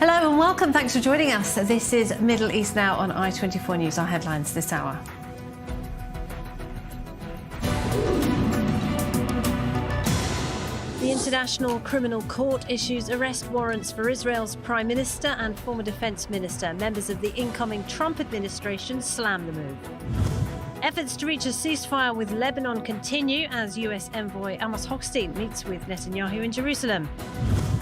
Hello and welcome. Thanks for joining us. This is Middle East Now on I24 News. Our headlines this hour. The International Criminal Court issues arrest warrants for Israel's Prime Minister and former Defence Minister. Members of the incoming Trump administration slam the move. Efforts to reach a ceasefire with Lebanon continue as US envoy Amos Hochstein meets with Netanyahu in Jerusalem.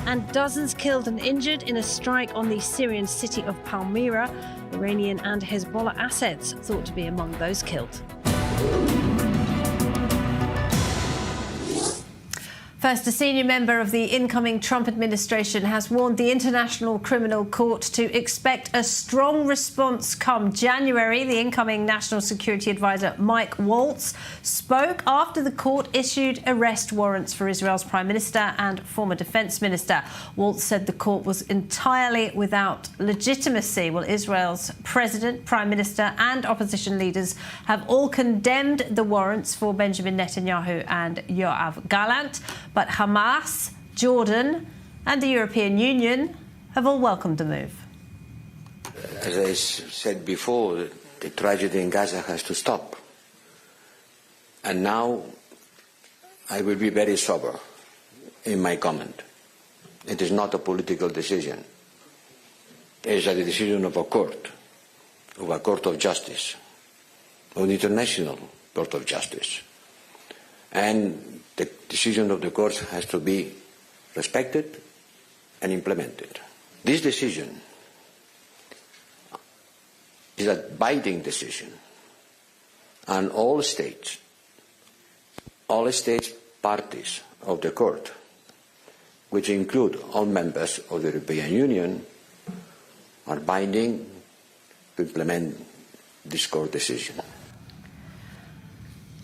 And dozens killed and injured in a strike on the Syrian city of Palmyra. Iranian and Hezbollah assets thought to be among those killed. First, a senior member of the incoming Trump administration has warned the International Criminal Court to expect a strong response come January. The incoming National Security Advisor Mike Waltz spoke after the court issued arrest warrants for Israel's Prime Minister and former Defence Minister. Waltz said the court was entirely without legitimacy. Well, Israel's President, Prime Minister and opposition leaders have all condemned the warrants for Benjamin Netanyahu and Yoav Gallant. But Hamas, Jordan and the European Union have all welcomed the move. As I said before, the tragedy in Gaza has to stop. And now I will be very sober in my comment. It is not a political decision. It is a decision of a court of justice, of the International Court of Justice. And the decision of the courts has to be respected and implemented. This decision is a binding decision, and all states parties of the court, which include all members of the European Union, are binding to implement this court decision.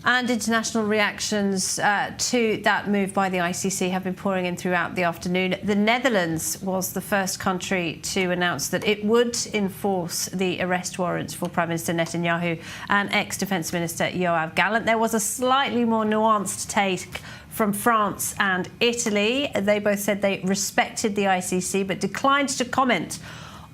And international reactions to that move by the ICC have been pouring in throughout the afternoon. The Netherlands was the first country to announce that it would enforce the arrest warrants for Prime Minister Netanyahu and ex-Defence Minister Yoav Gallant. There was a slightly more nuanced take from France and Italy. They both said they respected the ICC but declined to comment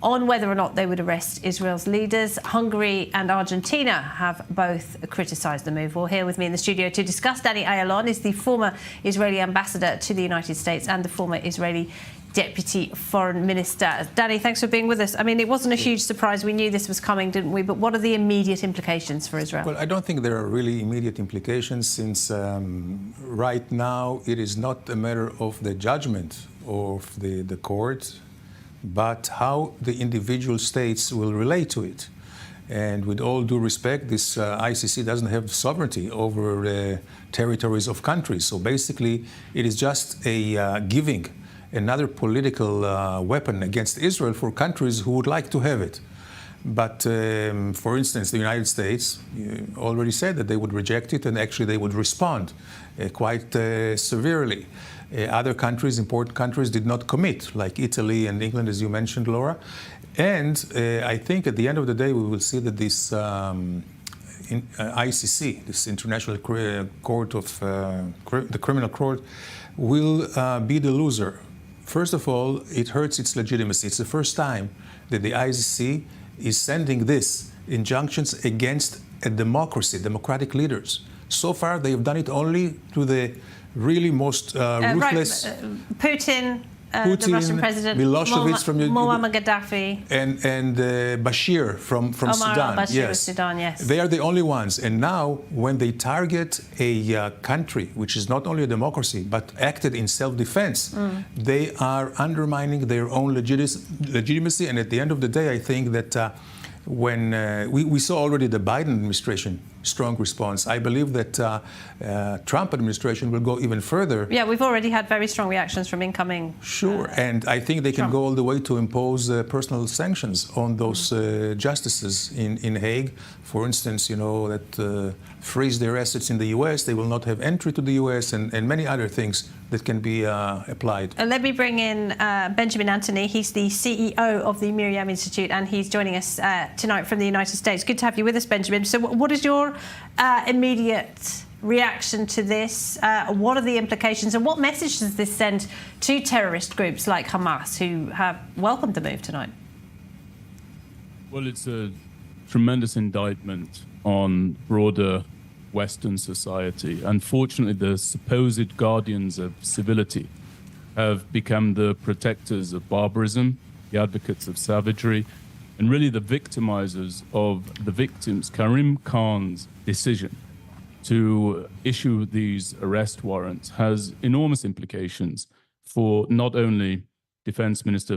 on whether or not they would arrest Israel's leaders. Hungary and Argentina have both criticised the move. Well, here with me in the studio to discuss, Danny Ayalon is the former Israeli ambassador to the United States and the former Israeli Deputy Foreign Minister. Danny, thanks for being with us. I mean, it wasn't a huge surprise. We knew this was coming, didn't we? But what are the immediate implications for Israel? Well, I don't think there are really immediate implications since right now it is not a matter of the judgment of the court, but how the individual states will relate to it. And with all due respect, this ICC doesn't have sovereignty over territories of countries. So basically, it is just a giving another political weapon against Israel for countries who would like to have it. But, for instance, the United States already said that they would reject it, and actually they would respond quite severely. Other countries, important countries, did not commit, like Italy and England, as you mentioned, Laura. And I think at the end of the day, we will see that this ICC, this International Court of the Criminal Court, will be the loser. First of all, it hurts its legitimacy. It's the first time that the ICC is sending this injunctions against a democracy, democratic leaders. So far, they have done it only to the really most ruthless... Putin, the Russian president, Milosevic from Muammar Gaddafi, and Bashir from Sudan. Bashir of Sudan, yes. They are the only ones. And now, when they target a country which is not only a democracy but acted in self-defense, they are undermining their own legitimacy. And at the end of the day, I think that when we saw already the Biden administration strong response. I believe that Trump administration will go even further. Yeah, we've already had very strong reactions from incoming. Sure, and I think they can go all the way to impose personal sanctions on those justices in Hague. For instance, you know, that freeze their assets in the U.S., they will not have entry to the U.S., and many other things that can be applied. Let me bring in Benjamin Anthony. He's the CEO of the Miriam Institute, and he's joining us tonight from the United States. Good to have you with us, Benjamin. So what is your immediate reaction to this? What are the implications, and what message does this send to terrorist groups like Hamas, who have welcomed the move tonight? Well, it's a tremendous indictment on broader Western society. Unfortunately, the supposed guardians of civility have become the protectors of barbarism, the advocates of savagery, and really the victimizers of the victims. Karim Khan's decision to issue these arrest warrants has enormous implications for not only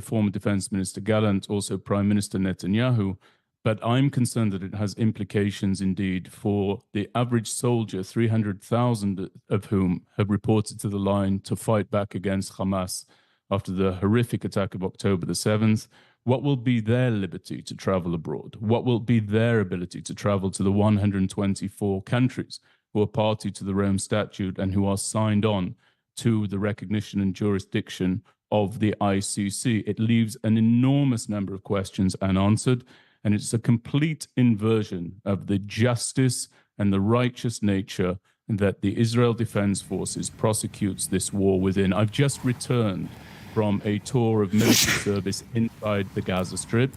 former Defense Minister Gallant, also Prime Minister Netanyahu, but I'm concerned that it has implications indeed for the average soldier, 300,000 of whom have reported to the line to fight back against Hamas after the horrific attack of October the 7th. What will be their liberty to travel abroad? What will be their ability to travel to the 124 countries who are party to the Rome Statute and who are signed on to the recognition and jurisdiction of the ICC? It leaves an enormous number of questions unanswered, and it's a complete inversion of the justice and the righteous nature that the Israel Defense Forces prosecutes this war within. I've just returned from a tour of military service inside the Gaza Strip,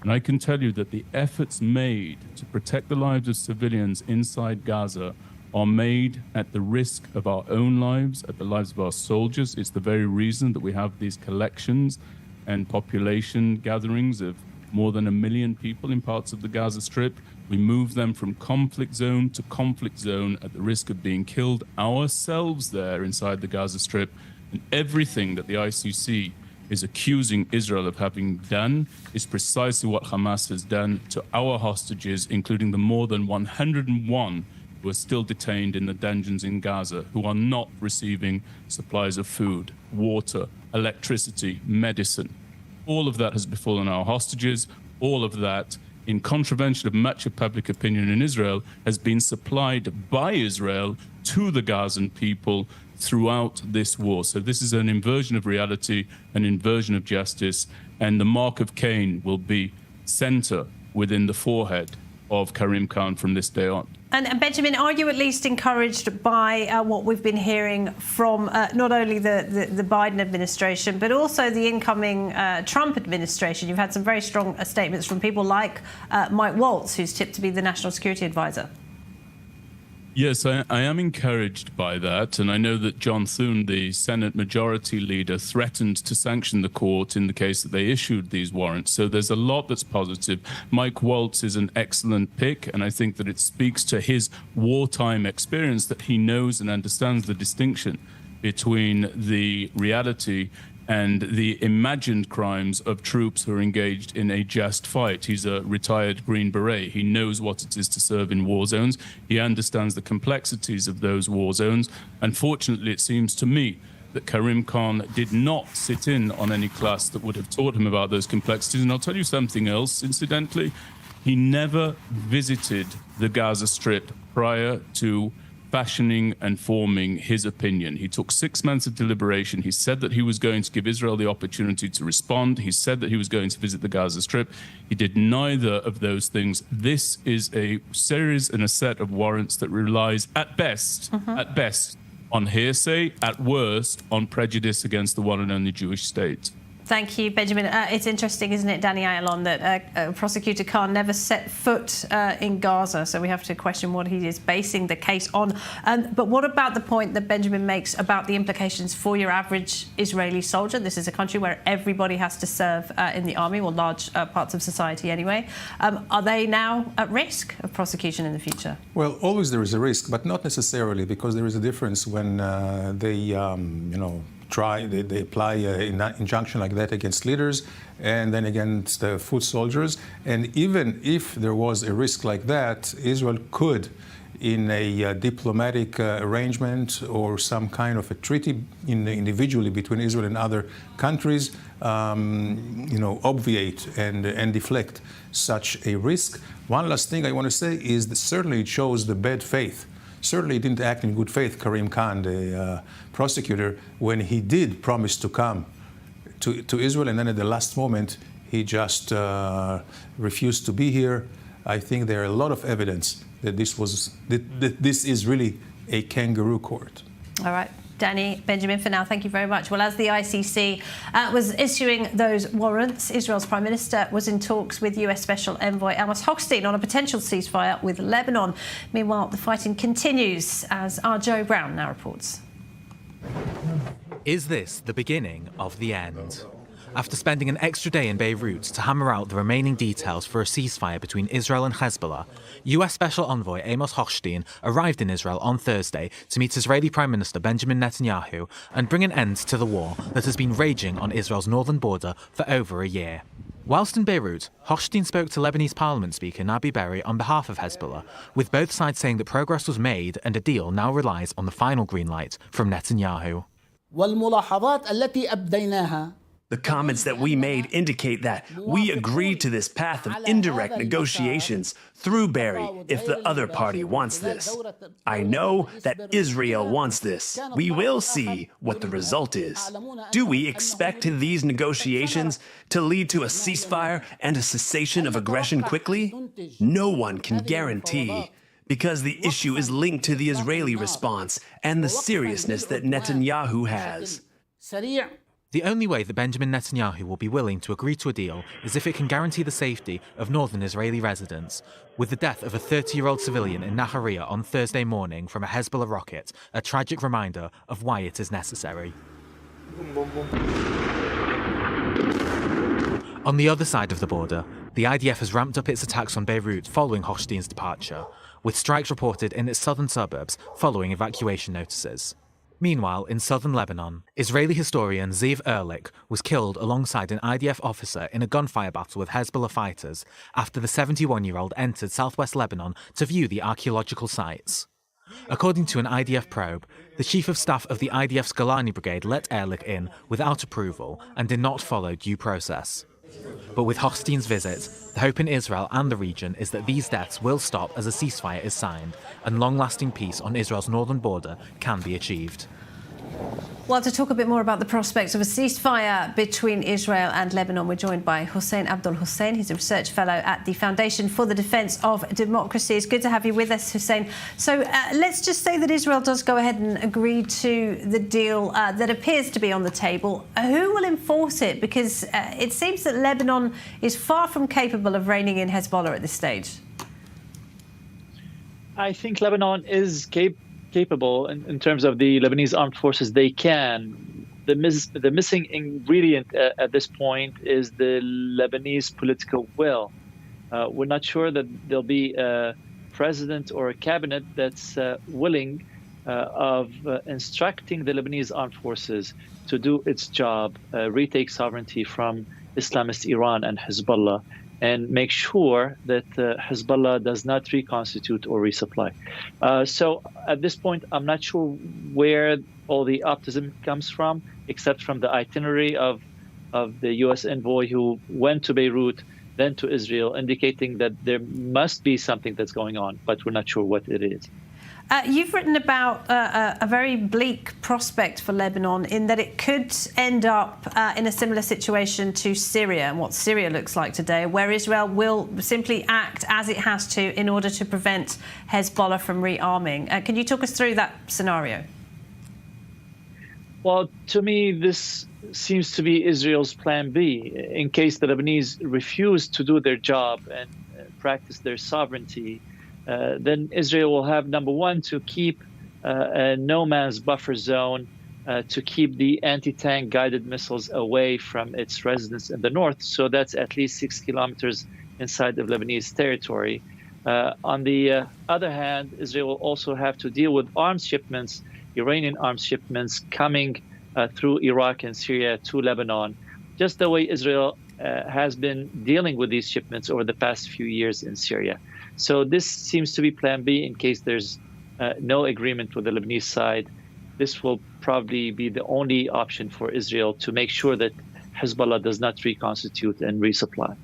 and I can tell you that the efforts made to protect the lives of civilians inside Gaza are made at the risk of our own lives, at the lives of our soldiers. It's the very reason that we have these collections and population gatherings of more than 1 million people in parts of the Gaza Strip. We move them from conflict zone to conflict zone at the risk of being killed ourselves there inside the Gaza Strip. And everything that the ICC is accusing Israel of having done is precisely what Hamas has done to our hostages, including the more than 101 who are still detained in the dungeons in Gaza, who are not receiving supplies of food, water, electricity, medicine. All of that has befallen our hostages. All of that, in contravention of much of public opinion in Israel, has been supplied by Israel to the Gazan people throughout this war. So this is an inversion of reality, an inversion of justice, and the mark of Cain will be center within the forehead of Karim Khan from this day on. And Benjamin, are you at least encouraged by what we've been hearing from not only the Biden administration, but also the incoming Trump administration? You've had some very strong statements from people like Mike Waltz, who's tipped to be the national security advisor. Yes, I am encouraged by that. And I know that John Thune, the Senate Majority Leader, threatened to sanction the court in the case that they issued these warrants. So there's a lot that's positive. Mike Waltz is an excellent pick, and I think that it speaks to his wartime experience that he knows and understands the distinction between the reality and the imagined crimes of troops who are engaged in a just fight. He's a retired Green Beret. He knows what it is to serve in war zones. He understands the complexities of those war zones. Unfortunately, it seems to me that Karim Khan did not sit in on any class that would have taught him about those complexities. And I'll tell you something else, incidentally. He never visited the Gaza Strip prior to fashioning and forming his opinion. He took 6 months of deliberation. He said that he was going to give Israel the opportunity to respond. He said that he was going to visit the Gaza Strip. He did neither of those things. This is a series and a set of warrants that relies at best, on hearsay, at worst, on prejudice against the one and only Jewish state. Thank you, Benjamin. It's interesting, isn't it, Danny Ayalon, that Prosecutor Khan never set foot in Gaza, so we have to question what he is basing the case on. But what about the point that Benjamin makes about the implications for your average Israeli soldier? This is a country where everybody has to serve in the army, or large parts of society anyway. Are they now at risk of prosecution in the future? Well, always there is a risk, but not necessarily, because there is a difference when they apply an injunction like that against leaders and then against foot soldiers. And even if there was a risk like that, Israel could, in a diplomatic arrangement or some kind of a treaty individually between Israel and other countries, obviate and deflect such a risk. One last thing I want to say is that certainly it shows the bad faith. Certainly didn't act in good faith, Karim Khan, the prosecutor, when he did promise to come to Israel, and then at the last moment he just refused to be here. I think there are a lot of evidence that this is really a kangaroo court. All right. Danny, Benjamin, for now, thank you very much. Well, as the ICC was issuing those warrants, Israel's Prime Minister was in talks with US Special Envoy Amos Hochstein on a potential ceasefire with Lebanon. Meanwhile, the fighting continues, as our Joe Brown now reports. Is this the beginning of the end? After spending an extra day in Beirut to hammer out the remaining details for a ceasefire between Israel and Hezbollah, US Special Envoy Amos Hochstein arrived in Israel on Thursday to meet Israeli Prime Minister Benjamin Netanyahu and bring an end to the war that has been raging on Israel's northern border for over a year. Whilst in Beirut, Hochstein spoke to Lebanese Parliament Speaker Nabi Berri on behalf of Hezbollah, with both sides saying that progress was made and a deal now relies on the final green light from Netanyahu. والملاحظات التي أبديناها. The comments that we made indicate that we agreed to this path of indirect negotiations through Berri if the other party wants this. I know that Israel wants this. We will see what the result is. Do we expect these negotiations to lead to a ceasefire and a cessation of aggression quickly? No one can guarantee, because the issue is linked to the Israeli response and the seriousness that Netanyahu has. The only way that Benjamin Netanyahu will be willing to agree to a deal is if it can guarantee the safety of northern Israeli residents, with the death of a 30-year-old civilian in Nahariya on Thursday morning from a Hezbollah rocket a tragic reminder of why it is necessary. On the other side of the border, the IDF has ramped up its attacks on Beirut following Hochstein's departure, with strikes reported in its southern suburbs following evacuation notices. Meanwhile, in southern Lebanon, Israeli historian Ziv Ehrlich was killed alongside an IDF officer in a gunfire battle with Hezbollah fighters after the 71-year-old entered southwest Lebanon to view the archaeological sites. According to an IDF probe, the chief of staff of the IDF's Golani brigade let Ehrlich in without approval and did not follow due process. But with Hochstein's visit, the hope in Israel and the region is that these deaths will stop as a ceasefire is signed and long-lasting peace on Israel's northern border can be achieved. Well, to talk a bit more about the prospects of a ceasefire between Israel and Lebanon, we're joined by Hussein Abdul Hussein. He's a research fellow at the Foundation for the Defence of Democracy. It's good to have you with us, Hussein. So let's just say that Israel does go ahead and agree to the deal that appears to be on the table. Who will enforce it? Because it seems that Lebanon is far from capable of reining in Hezbollah at this stage. I think Lebanon is capable in terms of the Lebanese armed forces. They can. The missing ingredient at this point is the Lebanese political will. We're not sure that there'll be a president or a cabinet that's willing of instructing the Lebanese armed forces to do its job, retake sovereignty from Islamist Iran and Hezbollah, and make sure that Hezbollah does not reconstitute or resupply. So at this point, I'm not sure where all the optimism comes from, except from the itinerary of the U.S. envoy who went to Beirut, then to Israel, indicating that there must be something that's going on, but we're not sure what it is. You've written about a very bleak prospect for Lebanon in that it could end up in a similar situation to Syria and what Syria looks like today, where Israel will simply act as it has to in order to prevent Hezbollah from rearming. Can you talk us through that scenario? Well, to me, this seems to be Israel's plan B. In case the Lebanese refuse to do their job and practice their sovereignty, then Israel will have, number one, to keep a no man's buffer zone, to keep the anti-tank guided missiles away from its residents in the north. So that's at least 6 kilometers inside of Lebanese territory. On the other hand, Israel will also have to deal with arms shipments, Iranian arms shipments coming through Iraq and Syria to Lebanon, just the way Israel has been dealing with these shipments over the past few years in Syria. So this seems to be plan B in case there's no agreement with the Lebanese side. This will probably be the only option for Israel to make sure that Hezbollah does not reconstitute and resupply.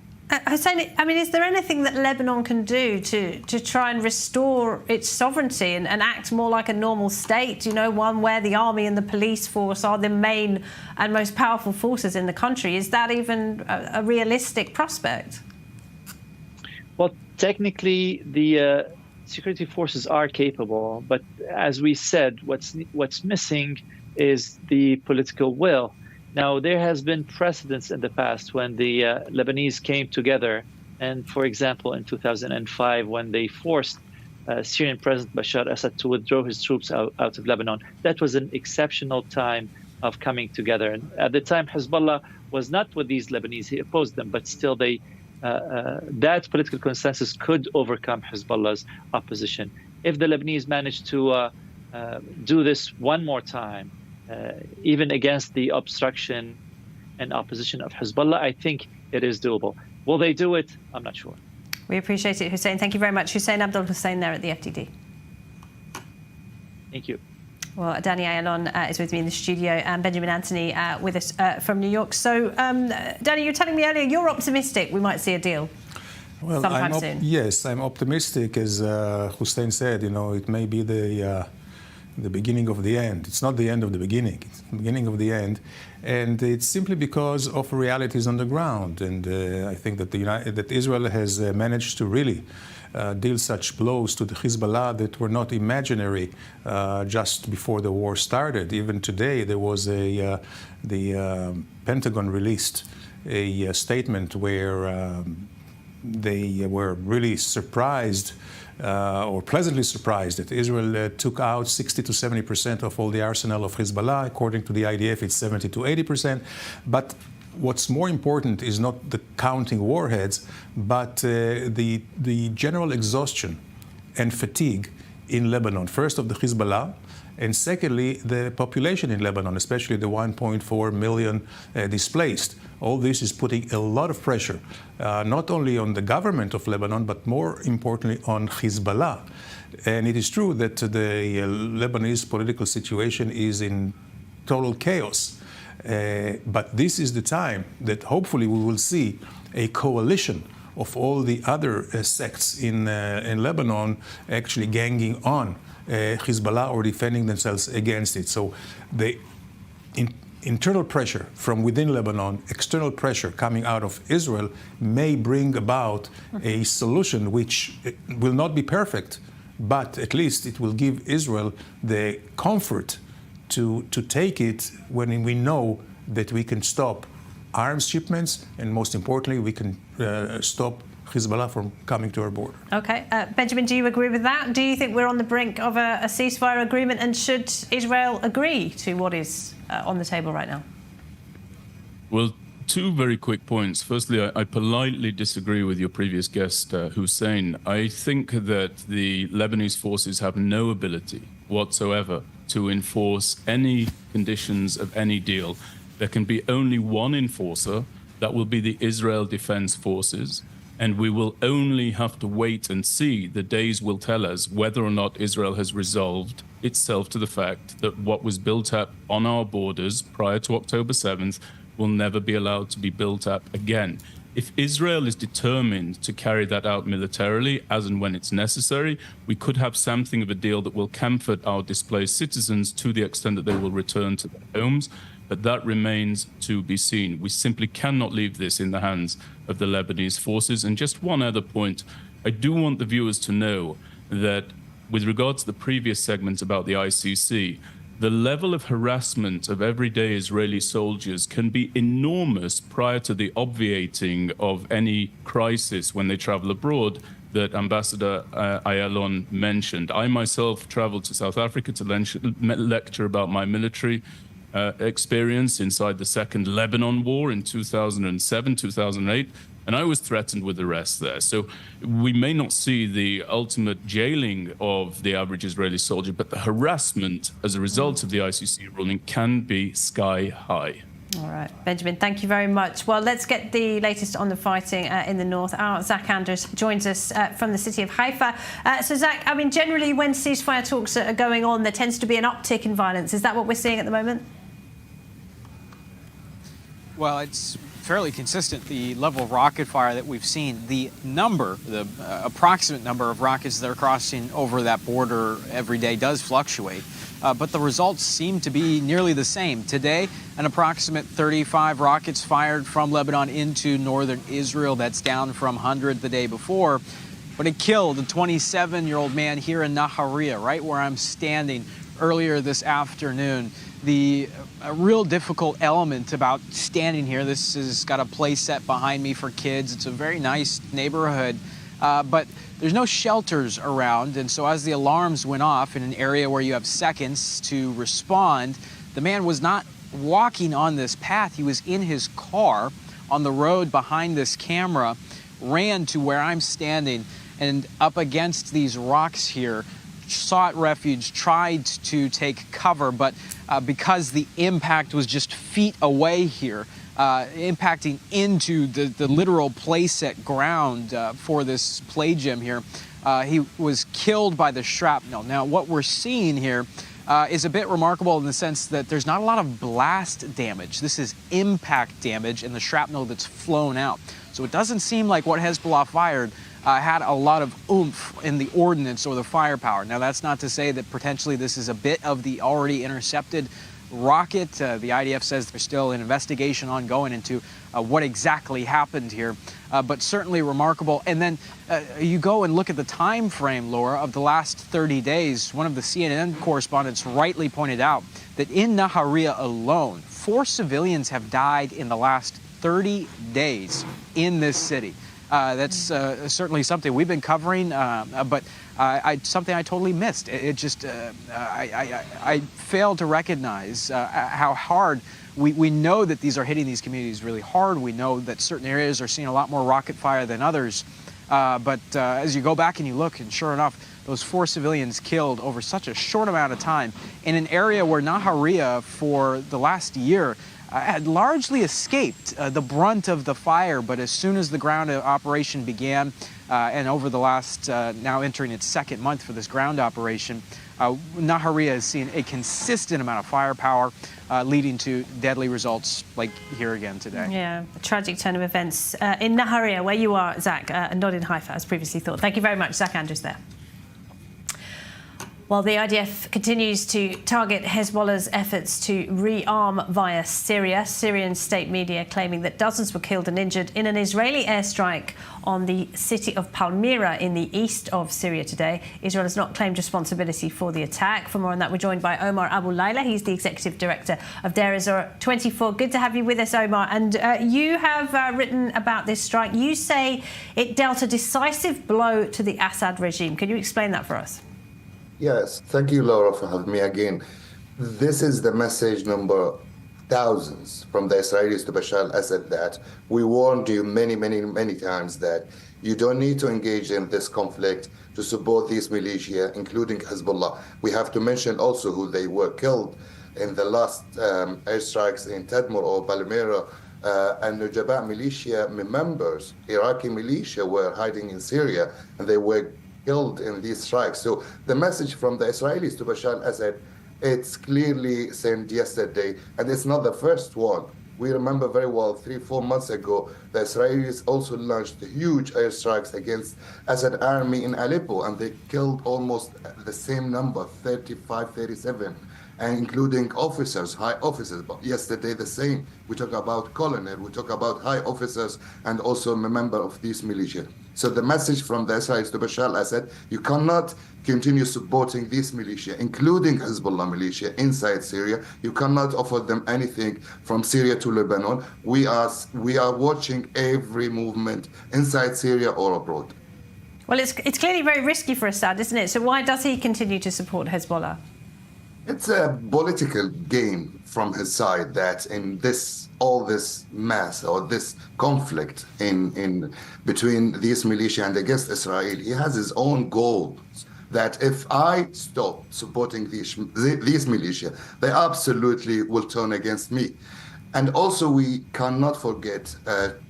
Hussein, I mean, is there anything that Lebanon can do to try and restore its sovereignty and act more like a normal state, you know, one where the army and the police force are the main and most powerful forces in the country? Is that even a realistic prospect? Well, technically, the security forces are capable, but as we said, what's missing is the political will. Now, there has been precedents in the past when the Lebanese came together, and for example, in 2005, when they forced Syrian President Bashar Assad to withdraw his troops out of Lebanon. That was an exceptional time of coming together. And at the time, Hezbollah was not with these Lebanese. He opposed them, but still that political consensus could overcome Hezbollah's opposition. If the Lebanese manage to do this one more time, even against the obstruction and opposition of Hezbollah, I think it is doable. Will they do it? I'm not sure. We appreciate it, Hussein. Thank you very much. Hussein Abdul Hussein there at the FDD. Thank you. Well, Danny Ayalon is with me in the studio and Benjamin Anthony with us from New York. So, Danny, you were telling me earlier you're optimistic we might see a deal sometime soon. Yes, I'm optimistic. As Hussein said, it may be the beginning of the end. It's not the end of the beginning. It's the beginning of the end. And it's simply because of realities on the ground. And I think that Israel has managed to really deal such blows to the Hezbollah that were not imaginary just before the war started. Even today, there was the Pentagon released a statement where they were really surprised or pleasantly surprised that Israel took out 60 to 70% of all the arsenal of Hezbollah. According to the IDF, it's 70 to 80%. But what's more important is not the counting warheads, but the general exhaustion and fatigue in Lebanon. First of the Hezbollah, and secondly, the population in Lebanon, especially the 1.4 million displaced. All this is putting a lot of pressure, not only on the government of Lebanon, but more importantly on Hezbollah. And it is true that the Lebanese political situation is in total chaos. But this is the time that hopefully we will see a coalition of all the other sects in Lebanon actually ganging on Hezbollah or defending themselves against it. So the internal pressure from within Lebanon, external pressure coming out of Israel may bring about a solution which will not be perfect, but at least it will give Israel the comfort to take it when we know that we can stop arms shipments and most importantly, we can stop Hezbollah from coming to our border. Okay. Benjamin, do you agree with that? Do you think we're on the brink of a ceasefire agreement, and should Israel agree to what is on the table right now? Well, two very quick points. Firstly, I politely disagree with your previous guest, Hussein. I think that the Lebanese forces have no ability whatsoever to enforce any conditions of any deal. There can be only one enforcer. That will be the Israel Defense Forces. And we will only have to wait and see. The days will tell us whether or not Israel has resolved itself to the fact that what was built up on our borders prior to October 7th will never be allowed to be built up again. If Israel is determined to carry that out militarily, as and when it's necessary, we could have something of a deal that will comfort our displaced citizens to the extent that they will return to their homes. But that remains to be seen. We simply cannot leave this in the hands of the Lebanese forces. And just one other point, I do want the viewers to know that with regard to the previous segment about the ICC, the level of harassment of everyday Israeli soldiers can be enormous prior to the obviating of any crisis when they travel abroad that Ambassador Ayalon mentioned. I myself traveled to South Africa to lecture about my military experience inside the Second Lebanon War in 2007, 2008, and I was threatened with arrest there. So we may not see the ultimate jailing of the average Israeli soldier, but the harassment as a result of the ICC ruling can be sky high. All right, Benjamin, thank you very much. Well, let's get the latest on the fighting in the north. Our Zach Anders joins us from the city of Haifa. So, Zach, I mean, generally when ceasefire talks are going on, there tends to be an uptick in violence. Is that what we're seeing at the moment? Well, it's fairly consistent, the level of rocket fire that we've seen. The number, the approximate number of rockets that are crossing over that border every day does fluctuate, but the results seem to be nearly the same. Today, an approximate 35 rockets fired from Lebanon into northern Israel. That's down from 100 the day before. but it killed a 27-year-old man here in Nahariya, right where I'm standing earlier this afternoon. The real difficult element about standing here, this has got a play set behind me for kids. It's a very nice neighborhood, but there's no shelters around, and so as the alarms went off in an area where you have seconds to respond, the man was not walking on this path. He was in his car on the road behind this camera, ran to where I'm standing, and up against these rocks here, sought refuge, tried to take cover, but because the impact was just feet away here, impacting into the literal playset ground for this play gym here, he was killed by the shrapnel. Now, what we're seeing here is a bit remarkable in the sense that there's not a lot of blast damage. This is impact damage and the shrapnel that's flown out. So it doesn't seem like what Hezbollah fired had a lot of oomph in the ordnance or the firepower. Now, that's not to say that potentially this is a bit of the already intercepted rocket. The IDF says there's still an investigation ongoing into what exactly happened here, but certainly remarkable. And then you go and look at the time frame, Laura, of the last 30 days. One of the CNN correspondents rightly pointed out that in Nahariya alone, 4 civilians have died in the last 30 days in this city. That's certainly something we've been covering, but something I totally missed. It just, I failed to recognize how hard we know that these are hitting these communities really hard. We know that certain areas are seeing a lot more rocket fire than others. But as you go back and you look, and sure enough, those 4 civilians killed over such a short amount of time in an area where Nahariya for the last year had largely escaped the brunt of the fire, but as soon as the ground operation began, and over the last, now entering its 2nd month for this ground operation, Nahariya has seen a consistent amount of firepower, leading to deadly results like here again today. Yeah, a tragic turn of events in Nahariya, where you are, Zach, and not in Haifa, as previously thought. Thank you very much, Zach Andrews there. While the IDF continues to target Hezbollah's efforts to rearm via Syria, Syrian state media claiming that dozens were killed and injured in an Israeli airstrike on the city of Palmyra in the east of Syria today. Israel has not claimed responsibility for the attack. For more on that, we're joined by Omar Abu Layla. He's the executive director of Deir ez-Zor 24. Good to have you with us, Omar. And you have written about this strike. You say it dealt a decisive blow to the Assad regime. Can you explain that for us? Yes, thank you, Laura, for having me again. This is the message number thousands from the Israelis to Bashar al-Assad that we warned you many times that you don't need to engage in this conflict to support these militia, including Hezbollah. We have to mention also who they were killed in the last airstrikes in Tadmur or Palmyra, and Nujaba militia members, Iraqi militia, were hiding in Syria, and they were killed in these strikes. So the message from the Israelis to Bashar al-Assad, it's clearly sent yesterday, and it's not the first one. We remember very well 3-4 months ago, the Israelis also launched huge airstrikes against Assad army in Aleppo, and they killed almost the same number, 35, 37, and including officers, high officers. But yesterday the same. We talk about colonel, we talk about high officers, and also a member of these militia. So the message from the Israelis to Bashar al-Assad, you cannot continue supporting these militia, including Hezbollah militia inside Syria. You cannot offer them anything from Syria to Lebanon. We are watching every movement inside Syria or abroad. Well, it's clearly very risky for Assad, isn't it? So why does he continue to support Hezbollah? It's a political game from his side that in all this mess or this conflict in between these militia and against Israel, he has his own goals. That if I stop supporting these militia, they absolutely will turn against me. And also, we cannot forget,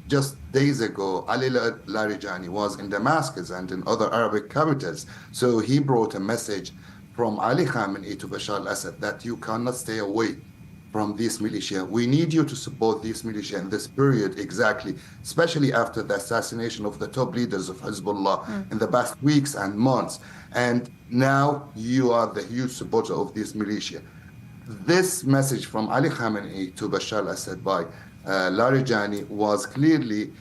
just days ago, Ali Larijani was in Damascus and in other Arabic capitals. So he brought a message from Ali Khamenei to Bashar al-Assad that you cannot stay away from these militia. We need you to support these militia in this period exactly, especially after the assassination of the top leaders of Hezbollah in the past weeks and months. And now you are the huge supporter of these militia. This message from Ali Khamenei to Bashar al-Assad by Larijani was clearly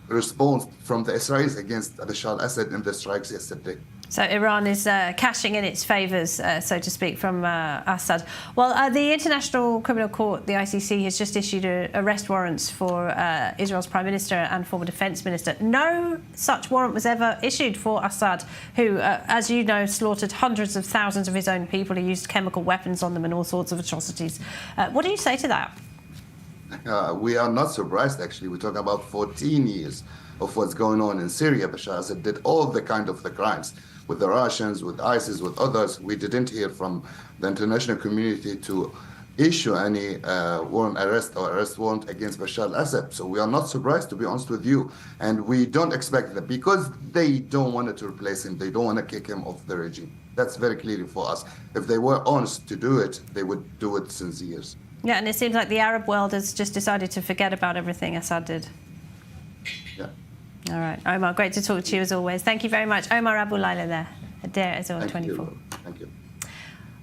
response from the Israelis against Bashar al-Assad in the strikes yesterday. So Iran is cashing in its favours, so to speak, from Assad. Well, the International Criminal Court, the ICC, has just issued arrest warrants for Israel's Prime Minister and former Defence Minister. No such warrant was ever issued for Assad, who, as you know, slaughtered hundreds of thousands of his own people. He used chemical weapons on them and all sorts of atrocities. What do you say to that? We are not surprised, actually. We're talking about 14 years of what's going on in Syria. Bashar Assad did all the crimes with the Russians, with ISIS, with others. We didn't hear from the international community to issue any arrest warrant against Bashar al-Assad. So we are not surprised, to be honest with you. And we don't expect that, because they don't want to replace him. They don't want to kick him off the regime. That's very clear for us. If they were honest to do it, they would do it since years. Yeah, and it seems like the Arab world has just decided to forget about everything Assad did. Yeah. All right. Omar, great to talk to you as always. Thank you very much. Omar Abu Laila there at Deir Ezzor 24. Thank you.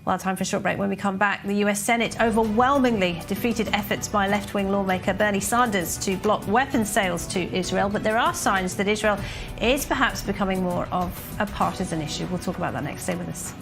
Well, time for a short break. When we come back, the US Senate overwhelmingly defeated efforts by left-wing lawmaker Bernie Sanders to block weapons sales to Israel. But there are signs that Israel is perhaps becoming more of a partisan issue. We'll talk about that next. Stay with us.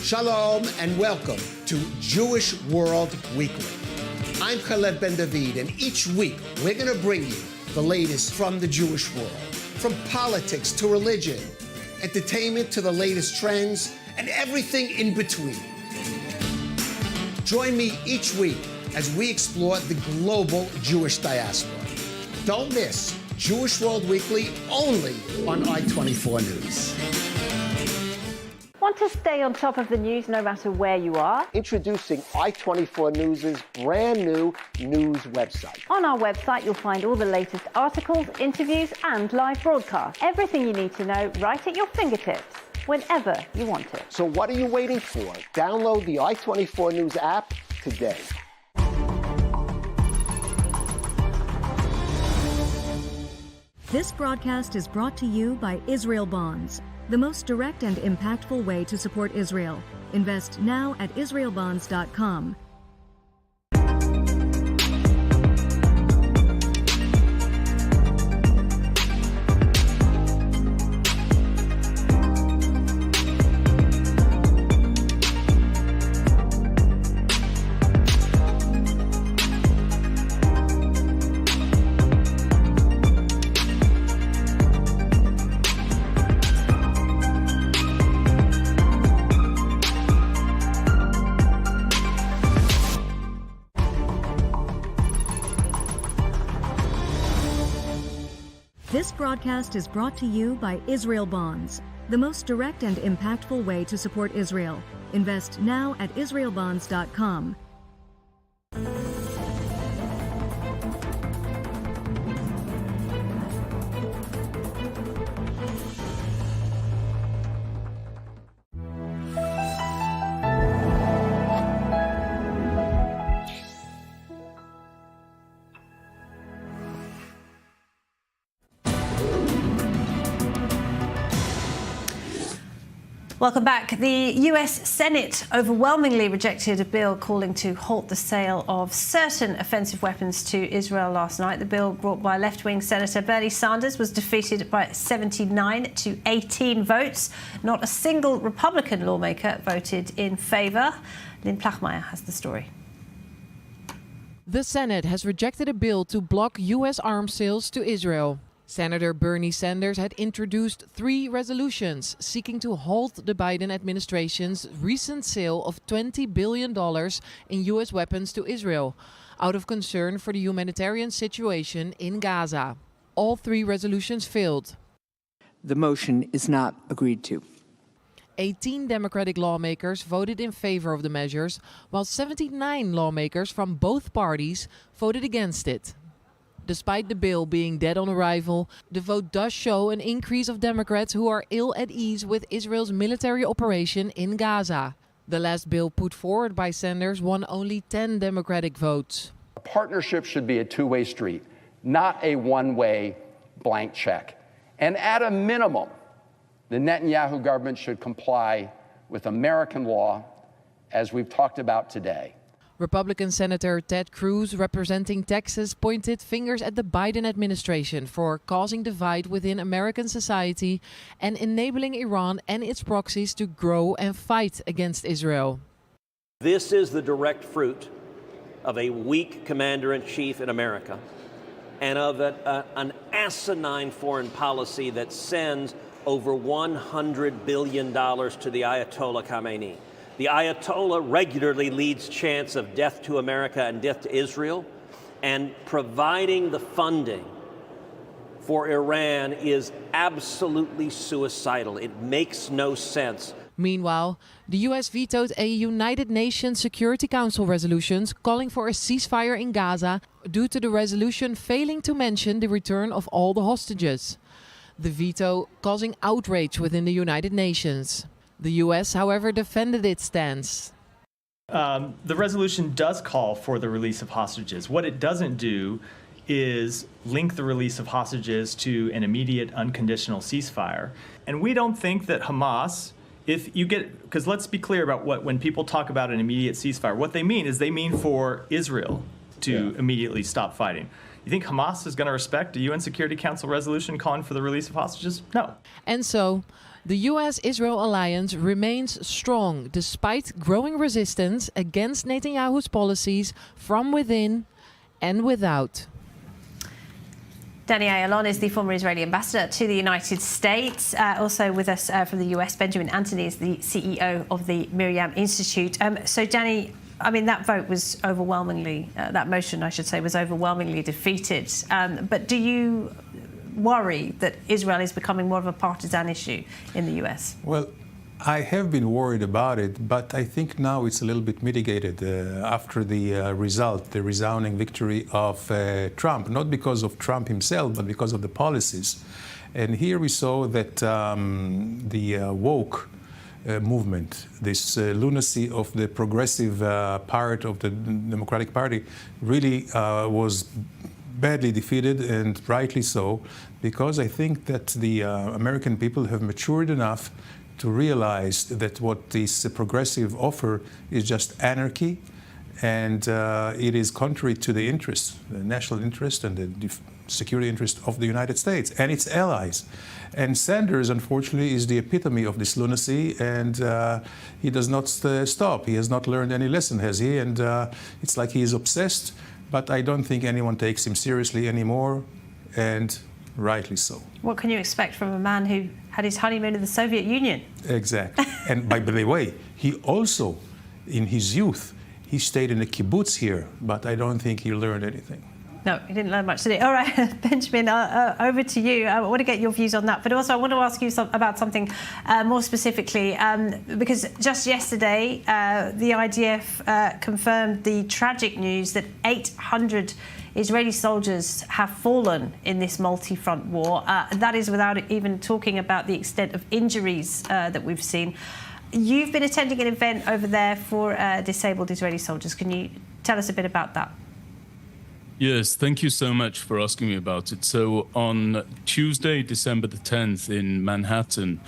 Shalom and welcome to Jewish World Weekly. I'm Khaled Ben David, and each week we're going to bring you the latest from the Jewish world, from politics to religion, entertainment to the latest trends, and everything in between. Join me each week as we explore the global Jewish diaspora. Don't miss Jewish World Weekly only on I-24 News. Want to stay on top of the news no matter where you are? Introducing I-24 News' brand new news website. On our website, you'll find all the latest articles, interviews, and live broadcasts. Everything you need to know right at your fingertips, whenever you want it. So what are you waiting for? Download the I-24 News app today. This broadcast is brought to you by Israel Bonds, the most direct and impactful way to support Israel. Invest now at israelbonds.com. This broadcast is brought to you by Israel Bonds, the most direct and impactful way to support Israel. Invest now at israelbonds.com. Welcome back. The US Senate overwhelmingly rejected a bill calling to halt the sale of certain offensive weapons to Israel last night. The bill, brought by left-wing Senator Bernie Sanders, was defeated by 79 to 18 votes. Not a single Republican lawmaker voted in favour. Lynn Plachmeyer has the story. The Senate has rejected a bill to block U.S. arms sales to Israel. Senator Bernie Sanders had introduced 3 resolutions seeking to halt the Biden administration's recent sale of $20 billion in U.S. weapons to Israel, out of concern for the humanitarian situation in Gaza. All 3 resolutions failed. The motion is not agreed to. 18 Democratic lawmakers voted in favor of the measures, while 79 lawmakers from both parties voted against it. Despite the bill being dead on arrival, the vote does show an increase of Democrats who are ill at ease with Israel's military operation in Gaza. The last bill put forward by Sanders won only 10 Democratic votes. A partnership should be a two-way street, not a one-way blank check. And at a minimum, the Netanyahu government should comply with American law, as we've talked about today. Republican Senator Ted Cruz, representing Texas, pointed fingers at the Biden administration for causing divide within American society and enabling Iran and its proxies to grow and fight against Israel. This is the direct fruit of a weak commander-in-chief in America and of an asinine foreign policy that sends over $100 billion to the Ayatollah Khamenei. The Ayatollah regularly leads chants of death to America and death to Israel, and providing the funding for Iran is absolutely suicidal. It makes no sense. Meanwhile, the U.S. vetoed a United Nations Security Council resolution calling for a ceasefire in Gaza due to the resolution failing to mention the return of all the hostages. The veto causing outrage within the United Nations. The U.S., however, defended its stance. The resolution does call for the release of hostages. What it doesn't do is link the release of hostages to an immediate unconditional ceasefire. And we don't think that Hamas, because let's be clear about when people talk about an immediate ceasefire, what they mean is they mean for Israel to immediately stop fighting. You think Hamas is going to respect a UN Security Council resolution calling for the release of hostages? No. And so, the U.S.-Israel alliance remains strong despite growing resistance against Netanyahu's policies from within and without. Danny Ayalon is the former Israeli ambassador to the United States. Also with us from the US, Benjamin Anthony is the CEO of the Miriam Institute. So, Danny, I mean, that vote was overwhelmingly, that motion, I should say, was overwhelmingly defeated. But do you worry that Israel is becoming more of a partisan issue in the US? Well, I have been worried about it, but I think now it's a little bit mitigated after the result, the resounding victory of Trump, not because of Trump himself, but because of the policies. And here we saw that the woke movement, this lunacy of the progressive part of the Democratic Party really was badly defeated, and rightly so, because I think that the American people have matured enough to realize that what this progressive offer is just anarchy, and it is contrary to the interests, the national interest and the security interest of the United States and its allies. And Sanders, unfortunately, is the epitome of this lunacy, and he does not stop. He has not learned any lesson, has he? And it's like he is obsessed, but I don't think anyone takes him seriously anymore, and rightly so. What can you expect from a man who had his honeymoon in the Soviet Union? Exactly. And by the way, he also, in his youth, he stayed in a kibbutz here, but I don't think he learned anything. No, he didn't learn much, did he? All right, Benjamin, over to you. I want to get your views on that. But also I want to ask you about something more specifically, because just yesterday, the IDF confirmed the tragic news that 800 Israeli soldiers have fallen in this multi-front war. That is without even talking about the extent of injuries that we've seen. You've been attending an event over there for disabled Israeli soldiers. Can you tell us a bit about that? Yes, thank you so much for asking me about it. So on Tuesday, December the 10th in Manhattan,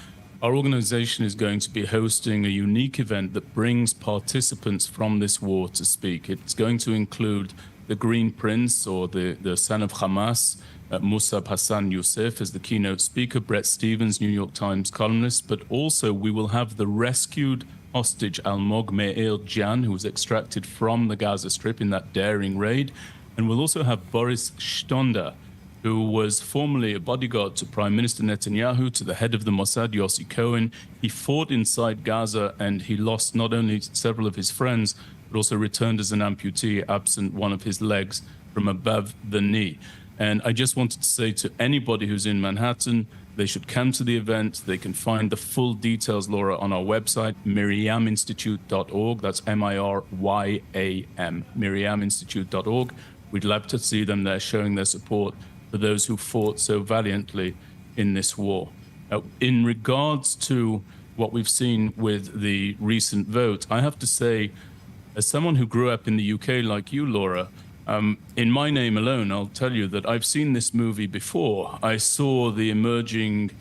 our organization is going to be hosting a unique event that brings participants from this war to speak. It's going to include the Green Prince, or the son of Hamas, Musab Hassan Youssef, as the keynote speaker, Brett Stevens, New York Times columnist, but also we will have the rescued hostage Almog Meir Jan, who was extracted from the Gaza Strip in that daring raid. And we'll also have Boris Stonda, who was formerly a bodyguard to Prime Minister Netanyahu, to the head of the Mossad, Yossi Cohen. He fought inside Gaza, and he lost not only several of his friends, but also returned as an amputee, absent one of his legs from above the knee. And I just wanted to say to anybody who's in Manhattan, they should come to the event. They can find the full details, Laura, on our website, miriaminstitute.org. That's MIRYAM, miriaminstitute.org. We'd love to see them there showing their support for those who fought so valiantly in this war. In regards to what we've seen with the recent vote, I have to say, as someone who grew up in the UK like you, Laura, in my name alone, I'll tell you that I've seen this movie before. I saw the emerging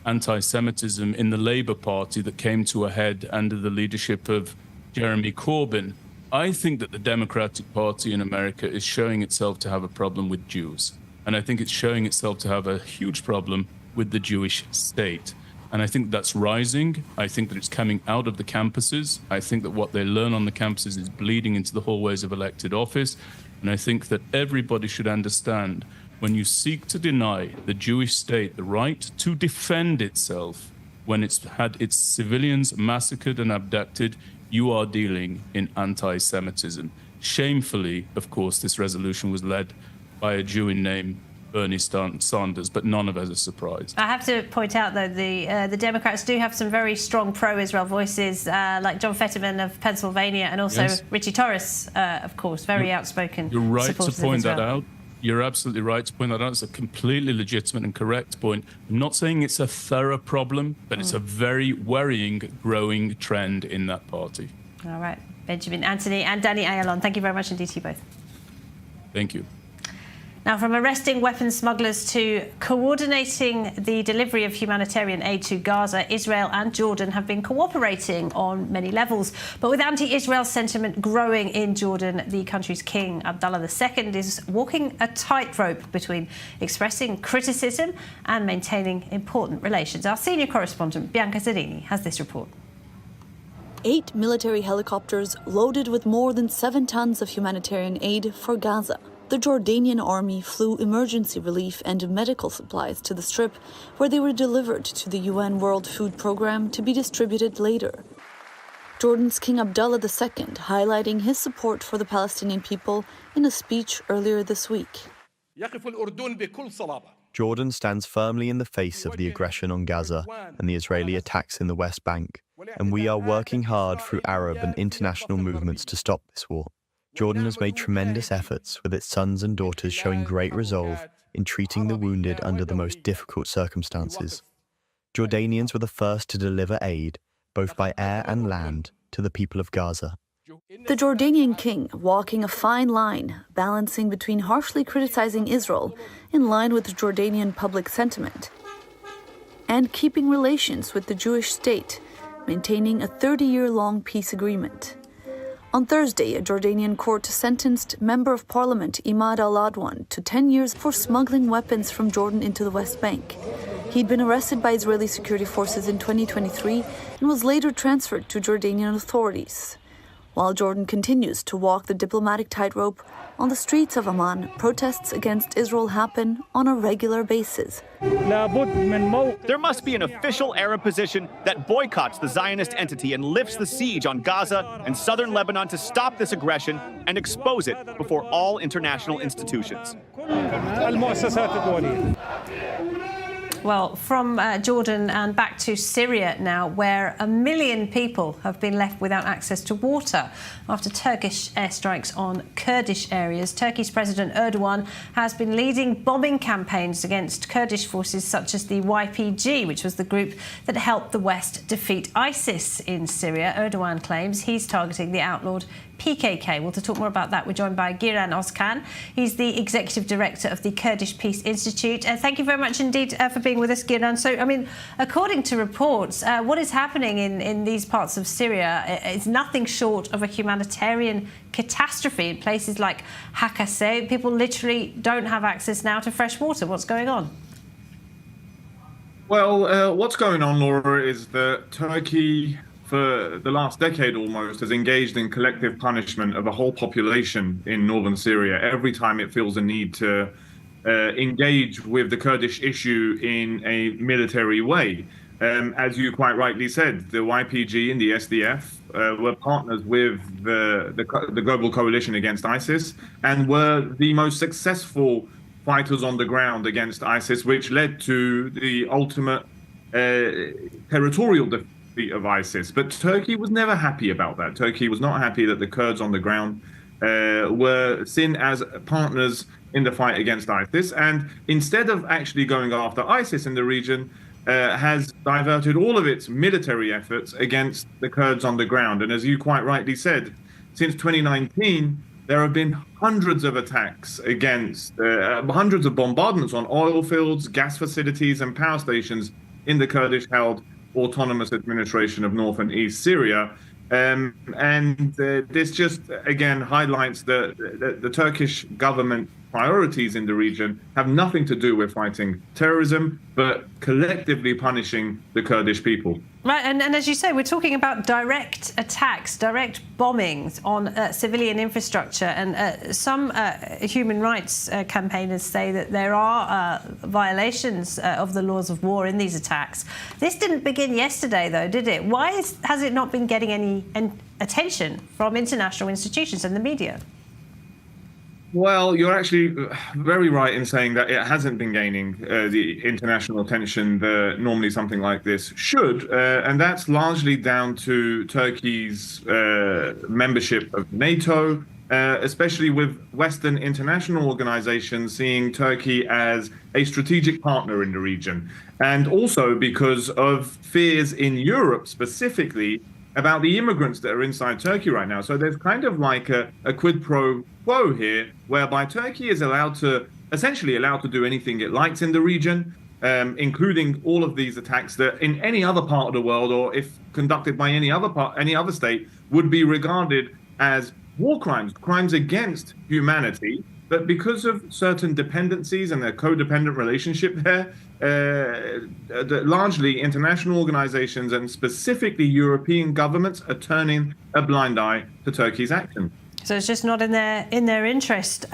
anti-Semitism in the Labour Party that came to a head under the leadership of Jeremy Corbyn. I think that the Democratic Party in America is showing itself to have a problem with Jews. And I think it's showing itself to have a huge problem with the Jewish state. And I think that's rising. I think that it's coming out of the campuses. I think that what they learn on the campuses is bleeding into the hallways of elected office. And I think that everybody should understand, when you seek to deny the Jewish state the right to defend itself when it's had its civilians massacred and abducted, you are dealing in anti-Semitism. Shamefully, of course, this resolution was led by a Jew named Bernie Sanders, but none of us are surprised. I have to point out, though, the Democrats do have some very strong pro-Israel voices, like John Fetterman of Pennsylvania, and also Richie Torres, of course, very outspoken. You're right to point that out. You're absolutely right to point that out. It's a completely legitimate and correct point. I'm not saying it's a thorough problem, but it's a very worrying, growing trend in that party. All right. Benjamin, Anthony and Danny Ayalon, thank you very much indeed to you both. Thank you. Now, from arresting weapons smugglers to coordinating the delivery of humanitarian aid to Gaza, Israel and Jordan have been cooperating on many levels. But with anti-Israel sentiment growing in Jordan, the country's king, Abdullah II, is walking a tightrope between expressing criticism and maintaining important relations. Our senior correspondent, Bianca Zerini, has this report. 8 military helicopters loaded with more than 7 tons of humanitarian aid for Gaza. The Jordanian army flew emergency relief and medical supplies to the Strip, where they were delivered to the UN World Food Programme to be distributed later. Jordan's King Abdullah II highlighting his support for the Palestinian people in a speech earlier this week. Jordan stands firmly in the face of the aggression on Gaza and the Israeli attacks in the West Bank, and we are working hard through Arab and international movements to stop this war. Jordan has made tremendous efforts, with its sons and daughters showing great resolve in treating the wounded under the most difficult circumstances. Jordanians were the first to deliver aid, both by air and land, to the people of Gaza. The Jordanian king walking a fine line, balancing between harshly criticizing Israel, in line with Jordanian public sentiment, and keeping relations with the Jewish state, maintaining a 30-year-long peace agreement. On Thursday, a Jordanian court sentenced Member of Parliament Imad al-Adwan to 10 years for smuggling weapons from Jordan into the West Bank. He'd been arrested by Israeli security forces in 2023 and was later transferred to Jordanian authorities. While Jordan continues to walk the diplomatic tightrope, on the streets of Amman, protests against Israel happen on a regular basis. There must be an official Arab position that boycotts the Zionist entity and lifts the siege on Gaza and southern Lebanon to stop this aggression and expose it before all international institutions. Well, from Jordan and back to Syria now, where 1 million people have been left without access to water after Turkish airstrikes on Kurdish areas. Turkey's President Erdogan has been leading bombing campaigns against Kurdish forces such as the YPG, which was the group that helped the West defeat ISIS in Syria. Erdogan claims he's targeting the outlawed PKK. Well, to talk more about that, we're joined by Giran Özkan. He's the Executive Director of the Kurdish Peace Institute. Thank you very much indeed for being with us, Giran. So, I mean, according to reports, what is happening in these parts of Syria is nothing short of a humanitarian catastrophe in places like Hakkari. People literally don't have access now to fresh water. What's going on? Well, what's going on, Laura, is that Turkey, for the last decade almost, has engaged in collective punishment of a whole population in northern Syria every time it feels a need to engage with the Kurdish issue in a military way. As you quite rightly said, the YPG and the SDF were partners with the global coalition against ISIS and were the most successful fighters on the ground against ISIS, which led to the ultimate territorial defeat of ISIS. But Turkey was never happy about that. Turkey was not happy that the Kurds on the ground were seen as partners in the fight against ISIS. And instead of actually going after ISIS in the region, has diverted all of its military efforts against the Kurds on the ground. And as you quite rightly said, since 2019, there have been hundreds of attacks against, hundreds of bombardments on oil fields, gas facilities and power stations in the Kurdish-held autonomous administration of North and East Syria. This just, again, highlights the Turkish government priorities in the region have nothing to do with fighting terrorism, but collectively punishing the Kurdish people. Right, and as you say, we're talking about direct attacks, direct bombings on civilian infrastructure, and some human rights campaigners say that there are violations of the laws of war in these attacks. This didn't begin yesterday, though, did it? Why has it not been getting any attention from international institutions and the media? Well, you're actually very right in saying that it hasn't been gaining the international attention that normally something like this should. And that's largely down to Turkey's membership of NATO, especially with Western international organizations seeing Turkey as a strategic partner in the region. And also because of fears in Europe specifically about the immigrants that are inside Turkey right now. So there's kind of like a quid pro quo here, whereby Turkey is essentially allowed to do anything it likes in the region, including all of these attacks that in any other part of the world, or if conducted by any other state, would be regarded as war crimes, crimes against humanity. But because of certain dependencies and their codependent relationship there, largely international organizations and specifically European governments are turning a blind eye to Turkey's action. So it's just not in their interest.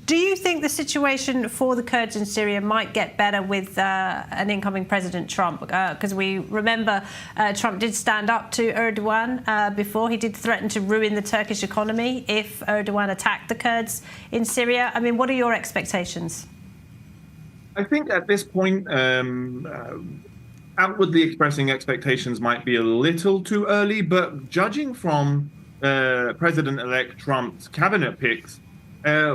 Do you think the situation for the Kurds in Syria might get better with an incoming President Trump? Because we remember Trump did stand up to Erdogan before. He did threaten to ruin the Turkish economy if Erdogan attacked the Kurds in Syria. I mean, what are your expectations? I think at this point, outwardly expressing expectations might be a little too early, but judging from President-elect Trump's cabinet picks,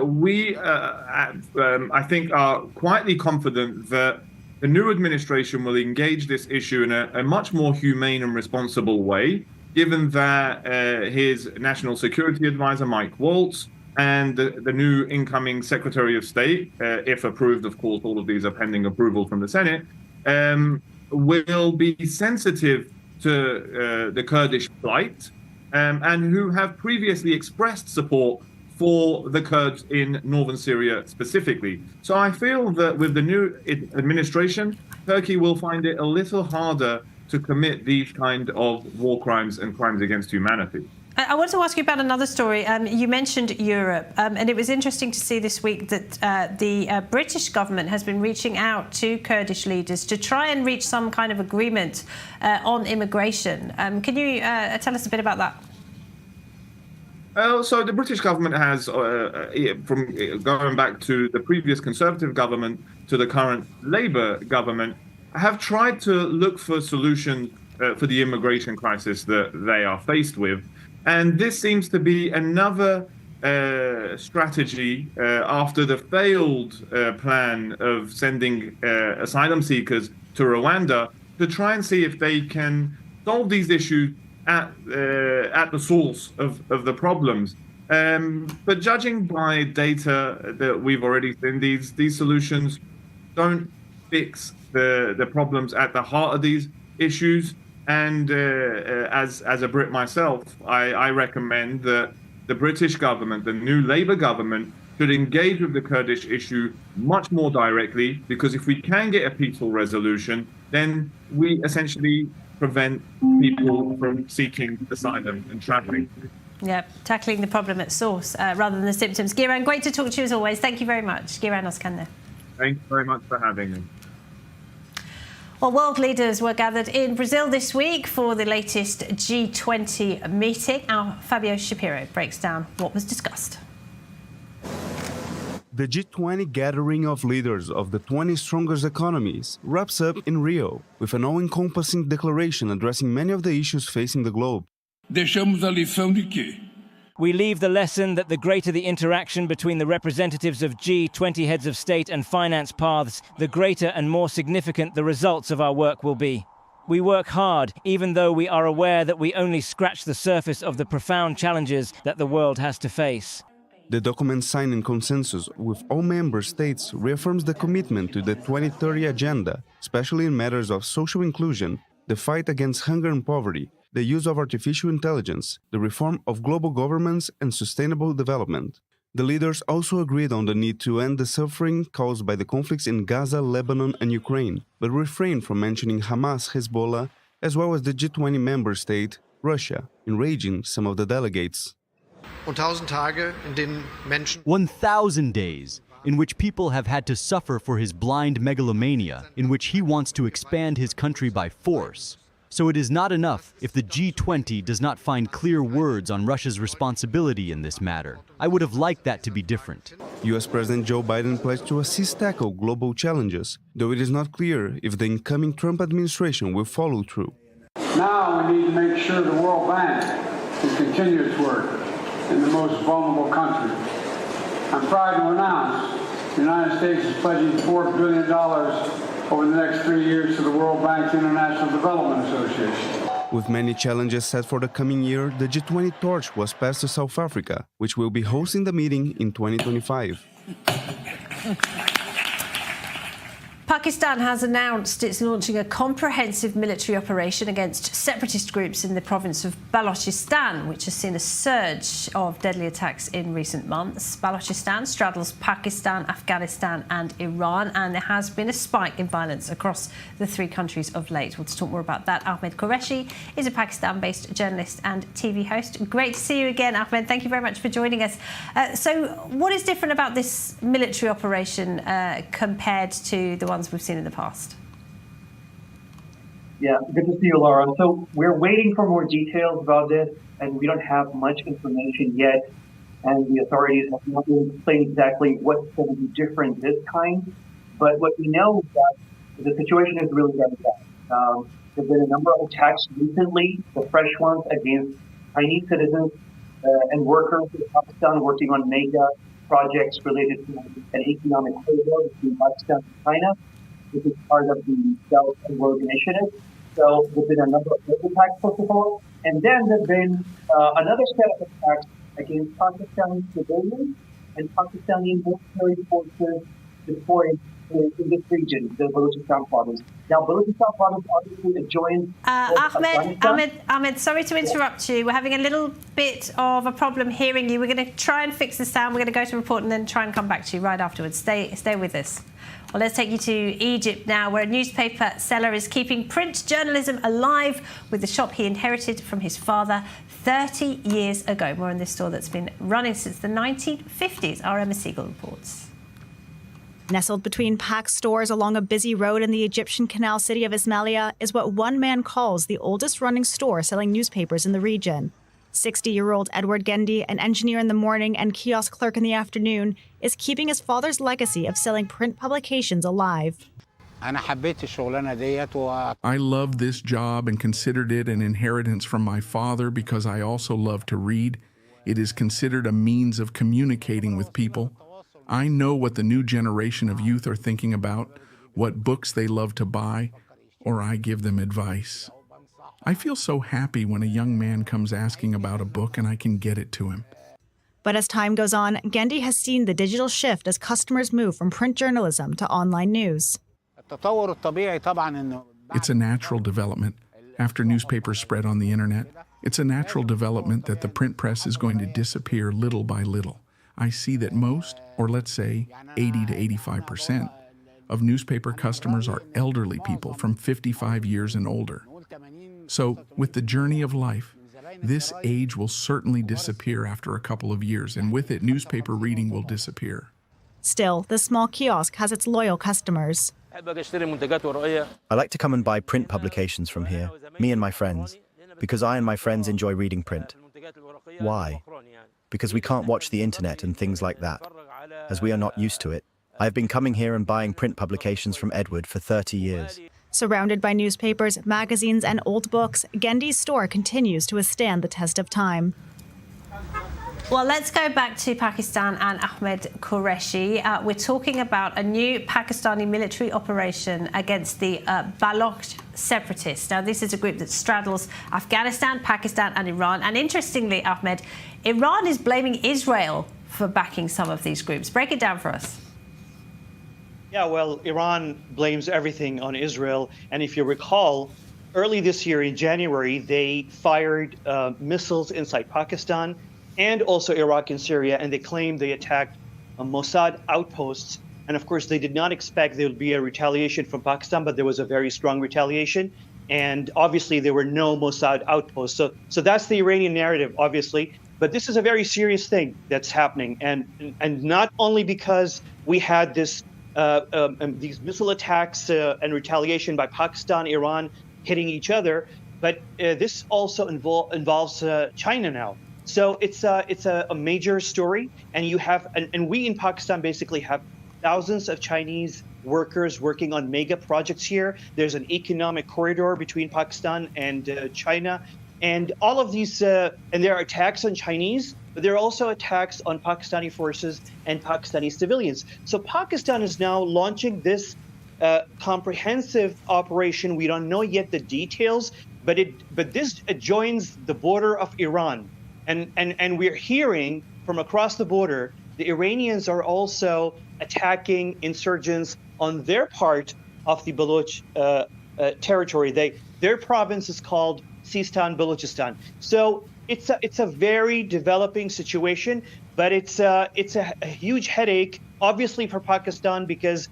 we, I think, are quietly confident that the new administration will engage this issue in a much more humane and responsible way, given that his national security advisor, Mike Waltz, and the new incoming Secretary of State, if approved, of course, all of these are pending approval from the Senate, will be sensitive to the Kurdish plight, and who have previously expressed support for the Kurds in northern Syria specifically. So I feel that with the new administration, Turkey will find it a little harder to commit these kind of war crimes and crimes against humanity. I want to ask you about another story. You mentioned Europe, and it was interesting to see this week that the British government has been reaching out to Kurdish leaders to try and reach some kind of agreement on immigration. Can you tell us a bit about that? So the British government has, from going back to the previous Conservative government to the current Labour government, have tried to look for solutions for the immigration crisis that they are faced with. And this seems to be another strategy after the failed plan of sending asylum seekers to Rwanda to try and see if they can solve these issues at the source of the problems. But judging by data that we've already seen, these solutions don't fix the problems at the heart of these issues. And as a Brit myself, I recommend that the British government, the new Labour government, should engage with the Kurdish issue much more directly, because if we can get a peaceful resolution, then we essentially prevent people from seeking asylum and travelling. Yeah, tackling the problem at source rather than the symptoms. Giran, great to talk to you as always. Thank you very much. Giran Oskanda. Thanks very much for having me. Well, world leaders were gathered in Brazil this week for the latest G20 meeting. Our Fabio Shapiro breaks down what was discussed. The G20 gathering of leaders of the 20 strongest economies wraps up in Rio with an all-encompassing declaration addressing many of the issues facing the globe. Deixamos a lição de quê? We leave the lesson that the greater the interaction between the representatives of G20 heads of state and finance paths, the greater and more significant the results of our work will be. We work hard, even though we are aware that we only scratch the surface of the profound challenges that the world has to face. The document signed in consensus with all member states reaffirms the commitment to the 2030 agenda, especially in matters of social inclusion, the fight against hunger and poverty, the use of artificial intelligence, the reform of global governments, and sustainable development. The leaders also agreed on the need to end the suffering caused by the conflicts in Gaza, Lebanon, and Ukraine, but refrained from mentioning Hamas, Hezbollah, as well as the G20 member state, Russia, enraging some of the delegates. 1,000 days in which people have had to suffer for his blind megalomania, in which he wants to expand his country by force. So it is not enough if the G20 does not find clear words on Russia's responsibility in this matter. I would have liked that to be different. US President Joe Biden pledged to assist tackle global challenges, though it is not clear if the incoming Trump administration will follow through. Now we need to make sure the World Bank can continue its work in the most vulnerable countries. I'm proud to announce the United States is pledging $4 billion over the next 3 years to the World Bank's International Development Association. With many challenges set for the coming year, the G20 torch was passed to South Africa, which will be hosting the meeting in 2025. Pakistan has announced it's launching a comprehensive military operation against separatist groups in the province of Balochistan, which has seen a surge of deadly attacks in recent months. Balochistan straddles Pakistan, Afghanistan and Iran, and there has been a spike in violence across the three countries of late. Well, to talk more about that, Ahmed Qureshi is a Pakistan-based journalist and TV host. Great to see you again, Ahmed. Thank you very much for joining us. So what is different about this military operation compared to the ones we've seen in the past? Yeah, good to see you, Laura. So we're waiting for more details about this, and we don't have much information yet. And the authorities have not really explained exactly what's going to be different this time. But what we know is that the situation is really very bad. There's been a number of attacks recently, the fresh ones against Chinese citizens and workers in Pakistan working on mega projects related to an economic corridor between Pakistan and China, which is part of the Belt and Road Initiative. So there's been a number of those attacks, first of all. And then there's been another set of attacks against Pakistani civilians and Pakistani military forces deployed in this region, the Balochistan province. Now, Balochistan province obviously adjoins Ahmed, sorry to interrupt you. We're having a little bit of a problem hearing you. We're going to try and fix the sound. We're going to go to report and then try and come back to you right afterwards. Stay with us. Well, let's take you to Egypt now, where a newspaper seller is keeping print journalism alive with the shop he inherited from his father 30 years ago. More on this store that's been running since the 1950s. Our Emma Siegel reports. Nestled between packed stores along a busy road in the Egyptian canal city of Ismailia is what one man calls the oldest running store selling newspapers in the region. 60-year-old Edward Gendi, an engineer in the morning and kiosk clerk in the afternoon, is keeping his father's legacy of selling print publications alive. I love this job and considered it an inheritance from my father because I also love to read. It is considered a means of communicating with people. I know what the new generation of youth are thinking about, what books they love to buy, or I give them advice. I feel so happy when a young man comes asking about a book and I can get it to him. But as time goes on, Gendi has seen the digital shift as customers move from print journalism to online news. It's a natural development. After newspapers spread on the internet, it's a natural development that the print press is going to disappear little by little. I see that most, or let's say 80 to 85%, of newspaper customers are elderly people from 55 years and older. So, with the journey of life, this age will certainly disappear after a couple of years, and with it, newspaper reading will disappear. Still, this small kiosk has its loyal customers. I like to come and buy print publications from here, me and my friends, because I and my friends enjoy reading print. Why? Because we can't watch the internet and things like that, as we are not used to it. I've been coming here and buying print publications from Edward for 30 years. Surrounded by newspapers, magazines, and old books, Gendi's store continues to withstand the test of time. Well, let's go back to Pakistan and Ahmed Qureshi. We're talking about a new Pakistani military operation against the Baloch separatists. Now, this is a group that straddles Afghanistan, Pakistan and Iran. And interestingly, Ahmed, Iran is blaming Israel for backing some of these groups. Break it down for us. Yeah, well, Iran blames everything on Israel. And if you recall, early this year in January, they fired missiles inside Pakistan and also Iraq and Syria, and they claimed they attacked Mossad outposts. And of course, they did not expect there would be a retaliation from Pakistan, but there was a very strong retaliation. And obviously, there were no Mossad outposts. So that's the Iranian narrative, obviously. But this is a very serious thing that's happening. And not only because we had this these missile attacks and retaliation by Pakistan, Iran hitting each other, but this also involves China now. So it's a major story, and you have and we in Pakistan basically have thousands of Chinese workers working on mega projects here. There's an economic corridor between Pakistan and China, and all of these and there are attacks on Chinese, but there are also attacks on Pakistani forces and Pakistani civilians. So Pakistan is now launching this comprehensive operation. We don't know yet the details, but this joins the border of Iran. And we're hearing from across the border, the Iranians are also attacking insurgents on their part of the Baloch territory. Their province is called Sistan Balochistan. So it's a very developing situation, but it's a huge headache, obviously for Pakistan because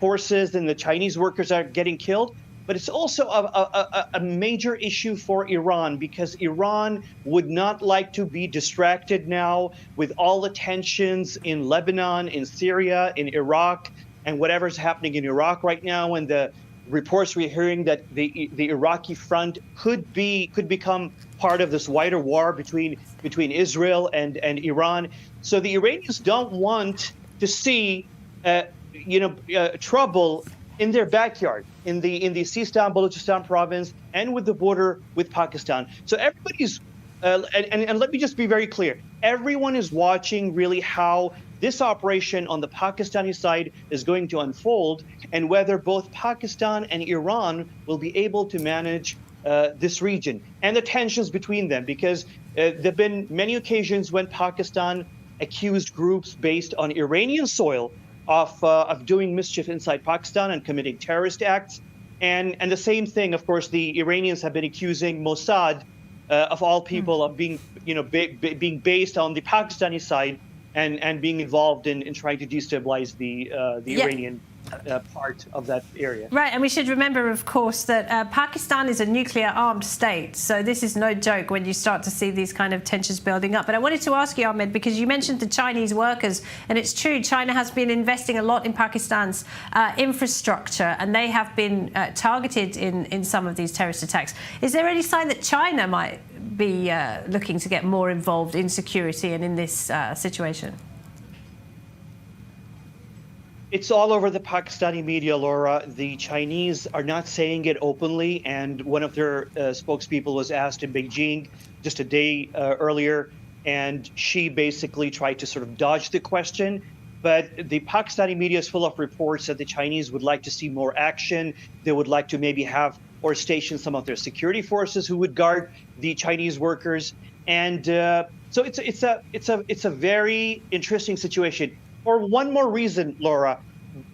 forces and the Chinese workers are getting killed. But it's also a major issue for Iran because Iran would not like to be distracted now with all the tensions in Lebanon, in Syria, in Iraq, and whatever's happening in Iraq right now. And the reports we're hearing that the Iraqi front could become part of this wider war between Israel and Iran. So the Iranians don't want to see trouble in their backyard, in the Sistan Balochistan province, and with the border with Pakistan. So everybody's, and let me just be very clear, everyone is watching really how this operation on the Pakistani side is going to unfold, and whether both Pakistan and Iran will be able to manage this region and the tensions between them, because there have been many occasions when Pakistan accused groups based on Iranian soil of doing mischief inside Pakistan and committing terrorist acts. And the same thing, of course, the Iranians have been accusing Mossad, of all people, of being, being based on the Pakistani side and being involved in trying to destabilize the Iranian part of that area. Right, and we should remember, of course, that Pakistan is a nuclear-armed state, so this is no joke when you start to see these kind of tensions building up. But I wanted to ask you, Ahmed, because you mentioned the Chinese workers, and it's true, China has been investing a lot in Pakistan's infrastructure, and they have been targeted in some of these terrorist attacks. Is there any sign that China might be looking to get more involved in security and in this situation? It's all over the Pakistani media, Laura. The Chinese are not saying it openly, and one of their spokespeople was asked in Beijing just a day earlier, and she basically tried to sort of dodge the question. But the Pakistani media is full of reports that the Chinese would like to see more action. They would like to maybe have or station some of their security forces who would guard the Chinese workers. And so it's a very interesting situation. For one more reason, Laura,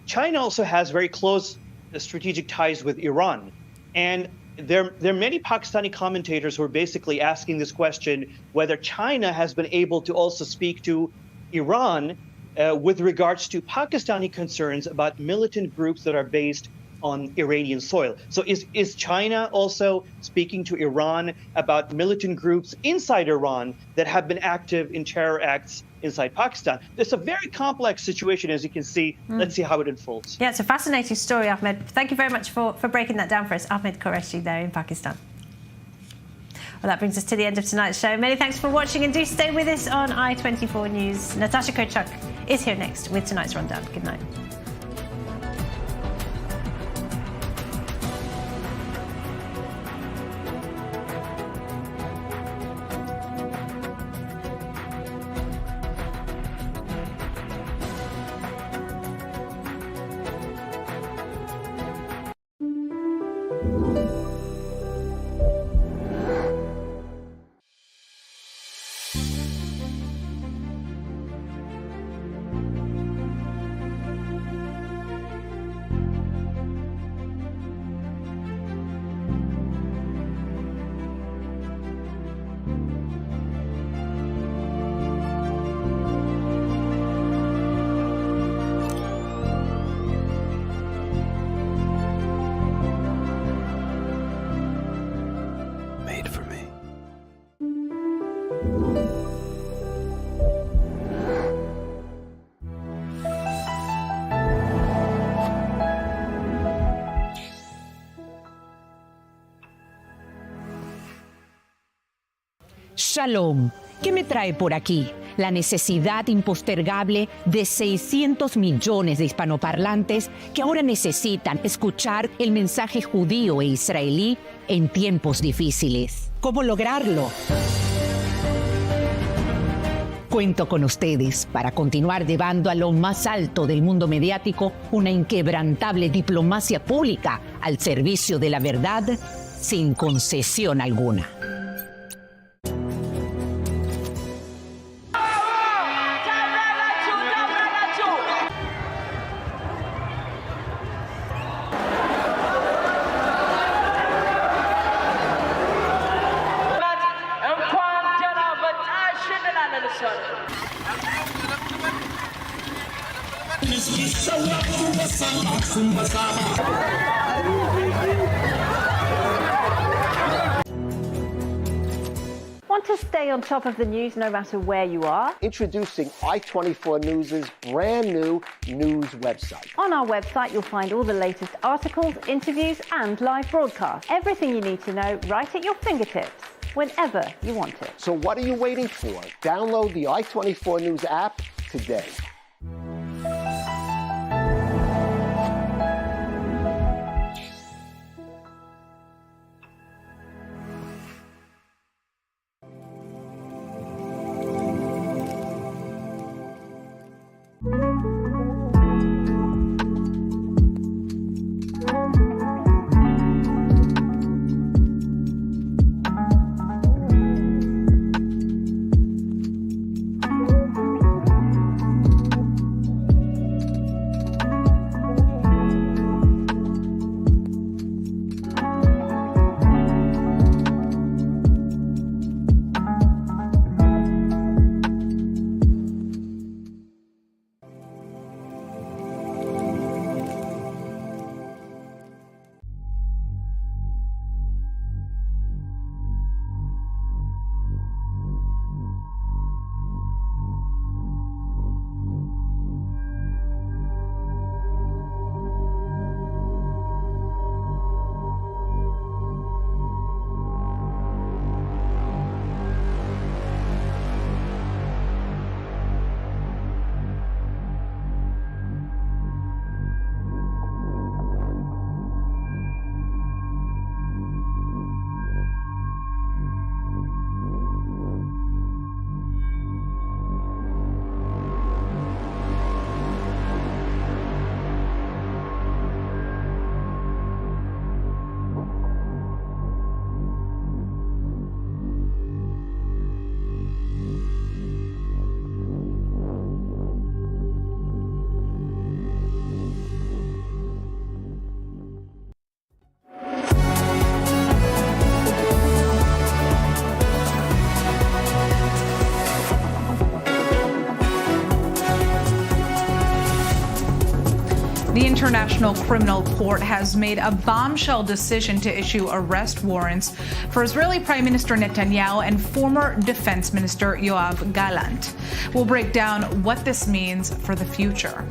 China also has very close strategic ties with Iran. And there are many Pakistani commentators who are basically asking this question, whether China has been able to also speak to Iran with regards to Pakistani concerns about militant groups that are based on Iranian soil. So is China also speaking to Iran about militant groups inside Iran that have been active in terror acts inside Pakistan? It's a very complex situation, as you can see. Let's see how it unfolds. Yeah, it's a fascinating story, Ahmed. Thank you very much for breaking that down for us. Ahmed Qureshi there in Pakistan. Well, that brings us to the end of tonight's show. Many thanks for watching, and do stay with us on I24 News. Natasha Kochuk is here next with tonight's rundown. Good night. Shalom. ¿Qué me trae por aquí? La necesidad impostergable de 600 millones de hispanoparlantes que ahora necesitan escuchar el mensaje judío e israelí en tiempos difíciles. ¿Cómo lograrlo? Cuento con ustedes para continuar llevando a lo más alto del mundo mediático una inquebrantable diplomacia pública al servicio de la verdad sin concesión alguna. Want to stay on top of the news no matter where you are? Introducing I24 News' brand new news website. On our website, you'll find all the latest articles, interviews, and live broadcasts. Everything you need to know right at your fingertips, whenever you want it. So what are you waiting for? Download the I24 News app today. The International Criminal Court has made a bombshell decision to issue arrest warrants for Israeli Prime Minister Netanyahu and former Defense Minister Yoav Gallant. We'll break down what this means for the future.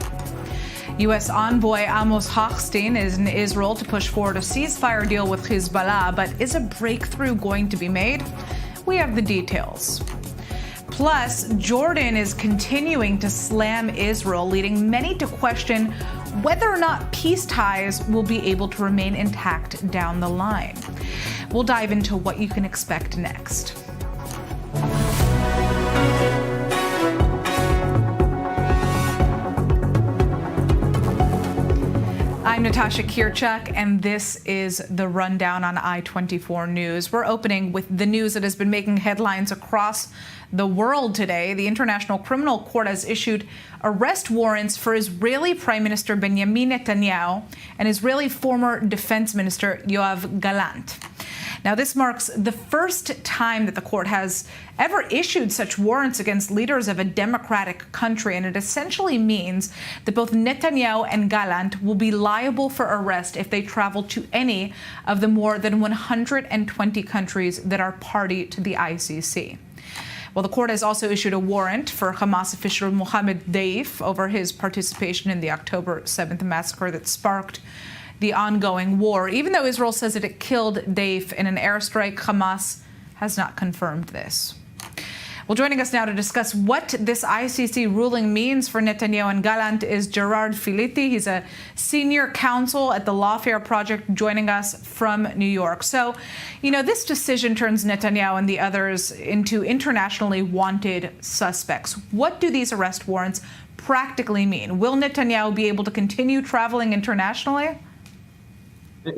U.S. envoy Amos Hochstein is in Israel to push forward a ceasefire deal with Hezbollah, but is a breakthrough going to be made? We have the details. Plus, Jordan is continuing to slam Israel, leading many to question whether or not peace ties will be able to remain intact down the line. We'll dive into what you can expect next. I'm Natasha Kirchak, and this is the rundown on I-24 News. We're opening with the news that has been making headlines across the world today. The International Criminal Court has issued arrest warrants for Israeli Prime Minister Benjamin Netanyahu and Israeli former Defense Minister Yoav Gallant. Now, this marks the first time that the court has ever issued such warrants against leaders of a democratic country, and it essentially means that both Netanyahu and Gallant will be liable for arrest if they travel to any of the more than 120 countries that are party to the ICC. Well, the court has also issued a warrant for Hamas official Mohammed Deif over his participation in the October 7th massacre that sparked the ongoing war. Even though Israel says that it killed Deif in an airstrike, Hamas has not confirmed this. Well, joining us now to discuss what this ICC ruling means for Netanyahu and Gallant is Gerard Filiti. He's a senior counsel at the Lawfare Project, joining us from New York. So, this decision turns Netanyahu and the others into internationally wanted suspects. What do these arrest warrants practically mean? Will Netanyahu be able to continue traveling internationally?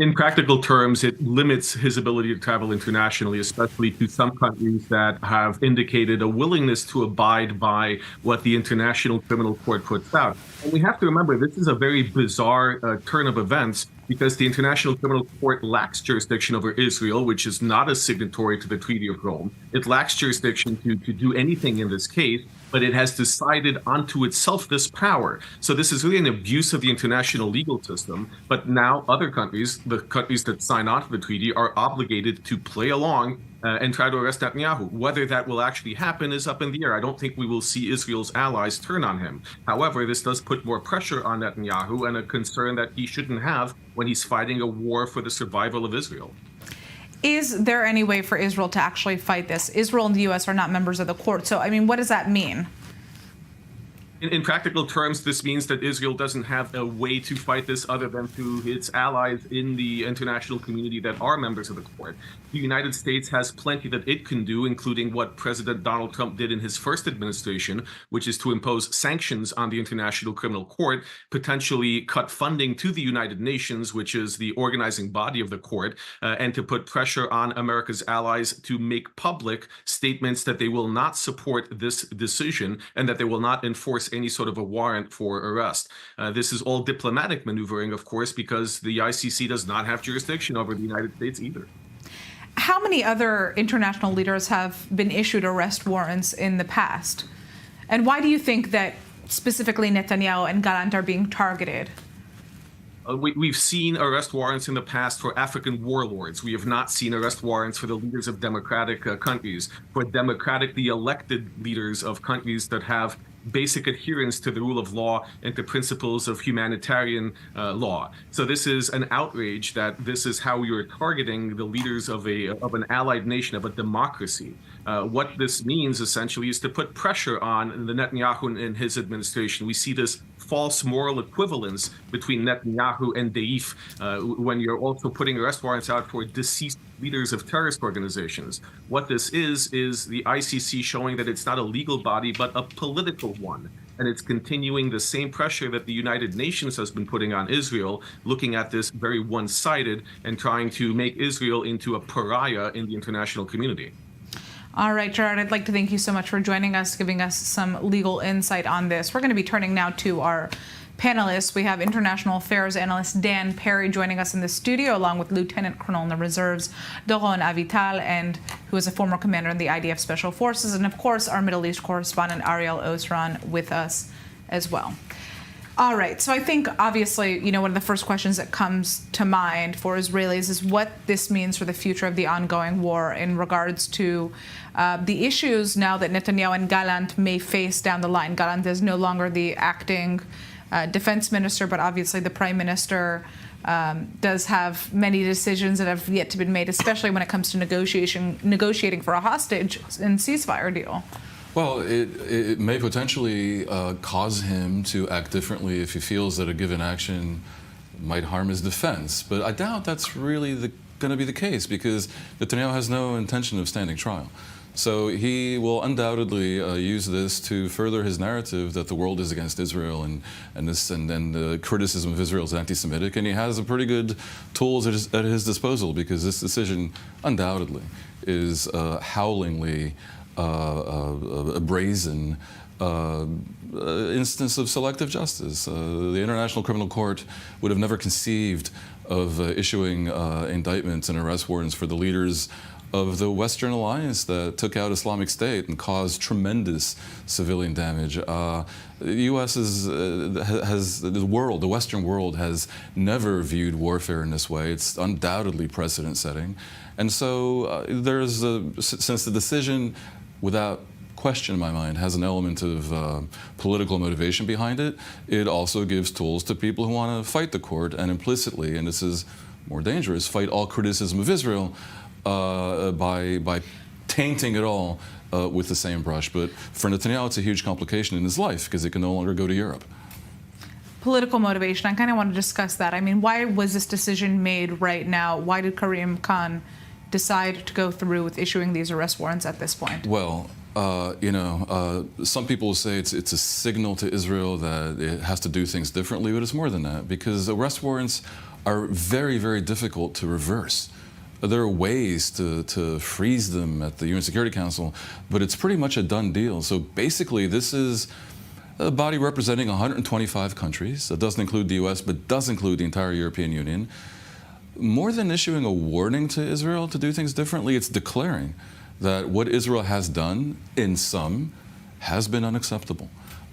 In practical terms, it limits his ability to travel internationally, especially to some countries that have indicated a willingness to abide by what the International Criminal Court puts out. And we have to remember, this is a very bizarre turn of events, because the International Criminal Court lacks jurisdiction over Israel, which is not a signatory to the Treaty of Rome. It lacks jurisdiction to do anything in this case, but it has decided unto itself this power. So this is really an abuse of the international legal system. But now other countries, the countries that sign on to the treaty, are obligated to play along and try to arrest Netanyahu. Whether that will actually happen is up in the air. I don't think we will see Israel's allies turn on him. However, this does put more pressure on Netanyahu, and a concern that he shouldn't have when he's fighting a war for the survival of Israel. Is there any way for Israel to actually fight this? Israel and the U.S. are not members of the court. So, what does that mean? In practical terms, this means that Israel doesn't have a way to fight this other than through its allies in the international community that are members of the court. The United States has plenty that it can do, including what President Donald Trump did in his first administration, which is to impose sanctions on the International Criminal Court, potentially cut funding to the United Nations, which is the organizing body of the court, and to put pressure on America's allies to make public statements that they will not support this decision and that they will not enforce any sort of a warrant for arrest. This is all diplomatic maneuvering, of course, because the ICC does not have jurisdiction over the United States either. How many other international leaders have been issued arrest warrants in the past? And why do you think that specifically Netanyahu and Gallant are being targeted? We've seen arrest warrants in the past for African warlords. We have not seen arrest warrants for the leaders of democratic countries, for democratically elected leaders of countries that have basic adherence to the rule of law and to principles of humanitarian law. So this is an outrage that this is how you're targeting the leaders of an allied nation, of a democracy. What this means essentially is to put pressure on the Netanyahu and his administration. We see this false moral equivalence between Netanyahu and Deif when you're also putting arrest warrants out for deceased leaders of terrorist organizations. What this is the ICC showing that it's not a legal body, but a political one. And it's continuing the same pressure that the United Nations has been putting on Israel, looking at this very one-sided and trying to make Israel into a pariah in the international community. All right, Gerard, I'd like to thank you so much for joining us, giving us some legal insight on this. We're going to be turning now to our panelists. We have international affairs analyst Dan Perry joining us in the studio, along with Lieutenant Colonel in the Reserves Doron Avital, and who is a former commander in the IDF Special Forces, and of course our Middle East correspondent Ariel Osran with us as well. All right. So I think, obviously, one of the first questions that comes to mind for Israelis is what this means for the future of the ongoing war in regards to the issues now that Netanyahu and Gallant may face down the line. Gallant is no longer the acting defense minister, but obviously the prime minister does have many decisions that have yet to be made, especially when it comes to negotiating for a hostage and ceasefire deal. Well, it may potentially cause him to act differently if he feels that a given action might harm his defense. But I doubt that's really going to be the case, because Netanyahu has no intention of standing trial. So he will undoubtedly use this to further his narrative that the world is against Israel, and the criticism of Israel is anti-Semitic, and he has a pretty good tools at his disposal, because this decision undoubtedly is howlingly a brazen instance of selective justice. The International Criminal Court would have never conceived of issuing indictments and arrest warrants for the leaders of the Western alliance that took out Islamic State and caused tremendous civilian damage. The U.S. the Western world has never viewed warfare in this way. It's undoubtedly precedent-setting. And so since the decision, without question in my mind, has an element of political motivation behind it, it also gives tools to people who want to fight the court and implicitly, and this is more dangerous, fight all criticism of Israel by tainting it all with the same brush. But for Netanyahu, it's a huge complication in his life, because he can no longer go to Europe. Political motivation, I kind of want to discuss that. I mean, why was this decision made right now? Why did Karim Khan decide to go through with issuing these arrest warrants at this point? Well, some people will say it's a signal to Israel that it has to do things differently, but it's more than that, because arrest warrants are very, very difficult to reverse. There are ways to freeze them at the UN Security Council, but it's pretty much a done deal. So basically, this is a body representing 125 countries. That doesn't include the US, but does include the entire European Union. More than issuing a warning to Israel to do things differently, it's declaring that what Israel has done, in sum, has been unacceptable.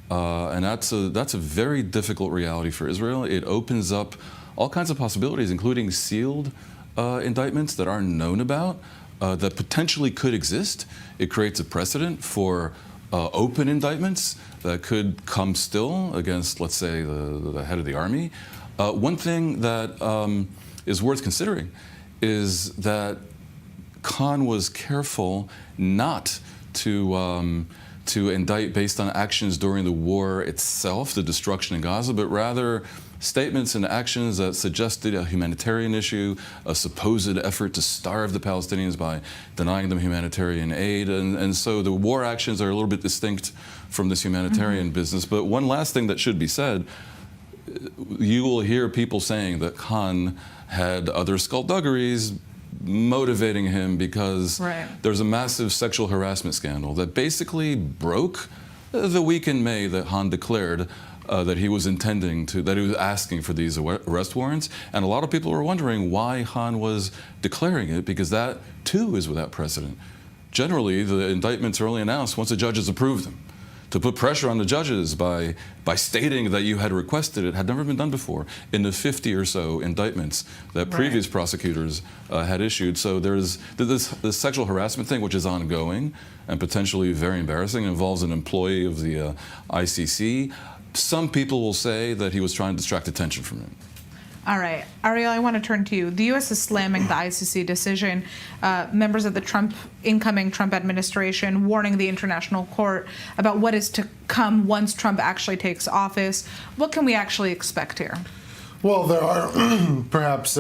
And that's a very difficult reality for Israel. It opens up all kinds of possibilities, including sealed indictments that aren't known about, that potentially could exist. It creates a precedent for open indictments that could come still against, let's say, the head of the army. One thing that is worth considering is that Khan was careful not to indict based on actions during the war itself, the destruction in Gaza, but rather statements and actions that suggested a humanitarian issue, a supposed effort to starve the Palestinians by denying them humanitarian aid. And so the war actions are a little bit distinct from this humanitarian business. But one last thing that should be said, you will hear people saying that Khan had other skullduggeries motivating him because there's a massive sexual harassment scandal that basically broke the week in May that Khan declared that he was that he was asking for these arrest warrants. And a lot of people were wondering why Khan was declaring it, because that too is without precedent. Generally, the indictments are only announced once the judges approve them. To put pressure on the judges by stating that you had requested it had never been done before in the 50 or so indictments that previous prosecutors had issued. So there's this sexual harassment thing, which is ongoing and potentially very embarrassing. It involves an employee of the ICC. Some people will say that he was trying to distract attention from it. All right. Ariel, I want to turn to you. The U.S. is slamming the ICC decision. Members of the incoming Trump administration warning the International Court about what is to come once Trump actually takes office. What can we actually expect here? Well, there are perhaps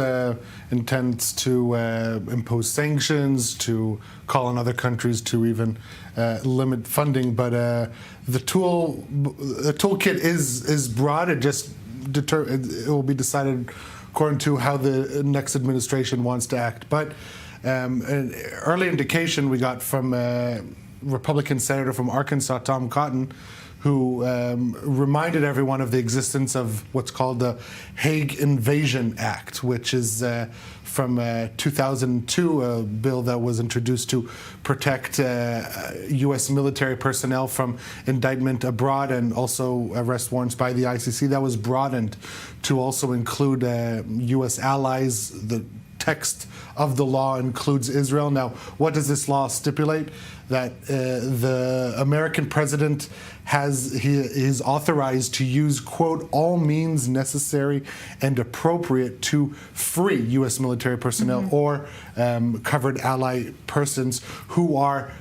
intents to impose sanctions, to call on other countries to even limit funding. But the toolkit is broad. It will be decided according to how the next administration wants to act. But an early indication we got from Republican Senator from Arkansas, Tom Cotton, who reminded everyone of the existence of what's called the Hague Invasion Act, which is from 2002, a bill that was introduced to protect U.S. military personnel from indictment abroad and also arrest warrants by the ICC. That was broadened to also include U.S. allies. The text of the law includes Israel. Now, what does this law stipulate? That the American president is authorized to use, quote, all means necessary and appropriate to free U.S. military personnel or covered ally persons who are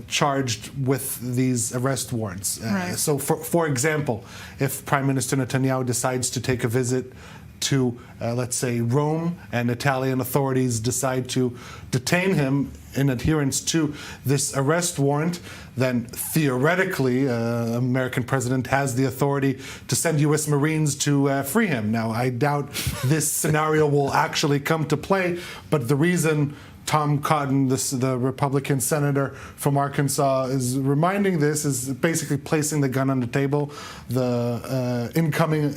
charged with these arrest warrants. So, for example, if Prime Minister Netanyahu decides to take a visit to, let's say, Rome, and Italian authorities decide to detain him in adherence to this arrest warrant, then theoretically, American president has the authority to send U.S. Marines to free him. Now, I doubt this scenario will actually come to play, but the reason Tom Cotton, the Republican senator from Arkansas, is reminding this is basically placing the gun on the table. The incoming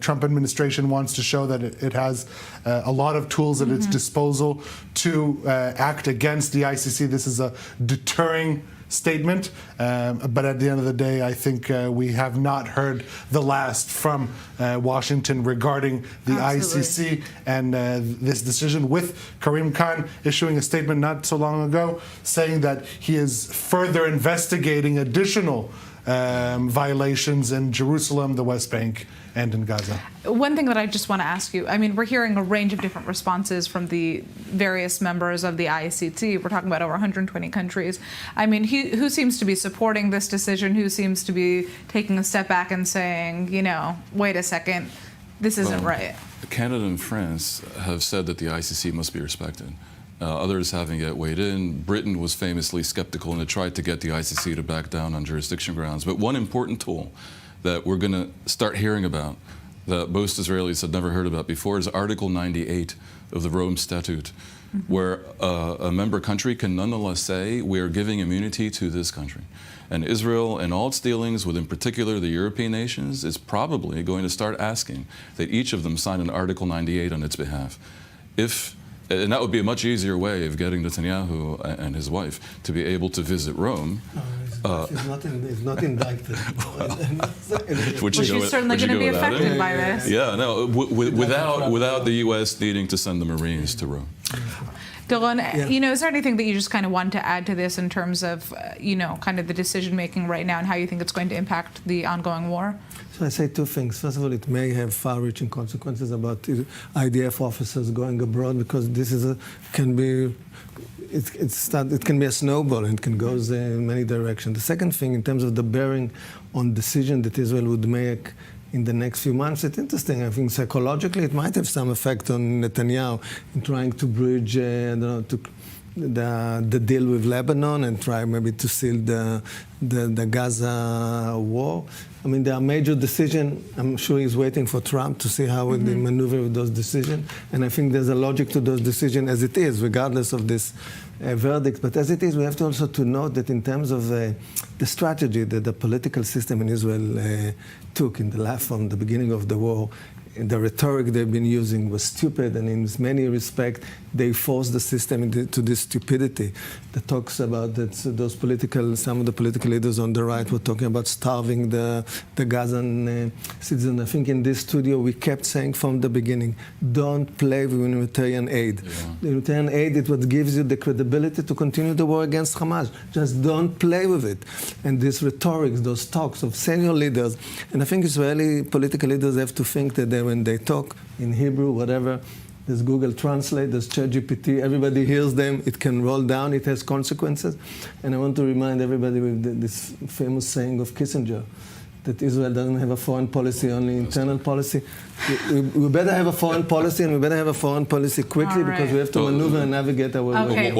Trump administration wants to show that it has a lot of tools at its disposal to act against the ICC. This is a deterring statement, but at the end of the day, I think we have not heard the last from Washington regarding the ICC and this decision, with Karim Khan issuing a statement not so long ago saying that he is further investigating additional violations in Jerusalem, the West Bank, and in Gaza. One thing that I just want to ask you, I mean, we're hearing a range of different responses from the various members of the ICC. We're talking about over 120 countries. I mean, who seems to be supporting this decision? Who seems to be taking a step back and saying, you know, wait a second, this isn't right? Canada and France have said that the ICC must be respected. Others haven't yet weighed in. Britain was famously skeptical and had tried to get the ICC to back down on jurisdiction grounds. But one important tool that we're going to start hearing about, that most Israelis had never heard about before, is Article 98 of the Rome Statute, where a member country can nonetheless say, we are giving immunity to this country. And Israel and all its dealings with, in particular, the European nations, is probably going to start asking that each of them sign an Article 98 on its behalf. And that would be a much easier way of getting Netanyahu and his wife to be able to visit Rome. He's not indicted. She's certainly going to be affected by this. Yeah, no, without the U.S. needing to send the Marines to Rome. Doron, you know, is there anything that you just kind of want to add to this in terms of, you know, kind of the decision making right now and how you think it's going to impact the ongoing war? So I say two things. First of all, it may have far-reaching consequences about IDF officers going abroad, because this is can be a snowball and it can go in many directions. The second thing, in terms of the bearing on decision that Israel would make in the next few months, it's interesting. I think psychologically it might have some effect on Netanyahu in trying to bridge the deal with Lebanon and try maybe to seal the Gaza war. I mean, there are major decisions. I'm sure he's waiting for Trump to see how they maneuver with those decisions. And I think there's a logic to those decisions as it is, regardless of this verdict. But as it is, we have to also to note that in terms of the strategy that the political system in Israel took from the beginning of the war, the rhetoric they've been using was stupid, and in many respects, they forced the system into this stupidity that talks about that some of the political leaders on the right were talking about starving the Gazan citizens. I think in this studio we kept saying from the beginning, don't play with humanitarian aid. The humanitarian aid is what gives you the credibility to continue the war against Hamas. Just don't play with it. And this rhetoric, those talks of senior leaders, and I think Israeli political leaders have to think that when they talk in Hebrew, whatever, there's Google Translate, there's ChatGPT, everybody hears them, it can roll down, it has consequences. And I want to remind everybody with this famous saying of Kissinger, that Israel doesn't have a foreign policy, only internal policy. We better have a foreign policy, and we better have a foreign policy quickly, because we have to maneuver and navigate our way. Okay,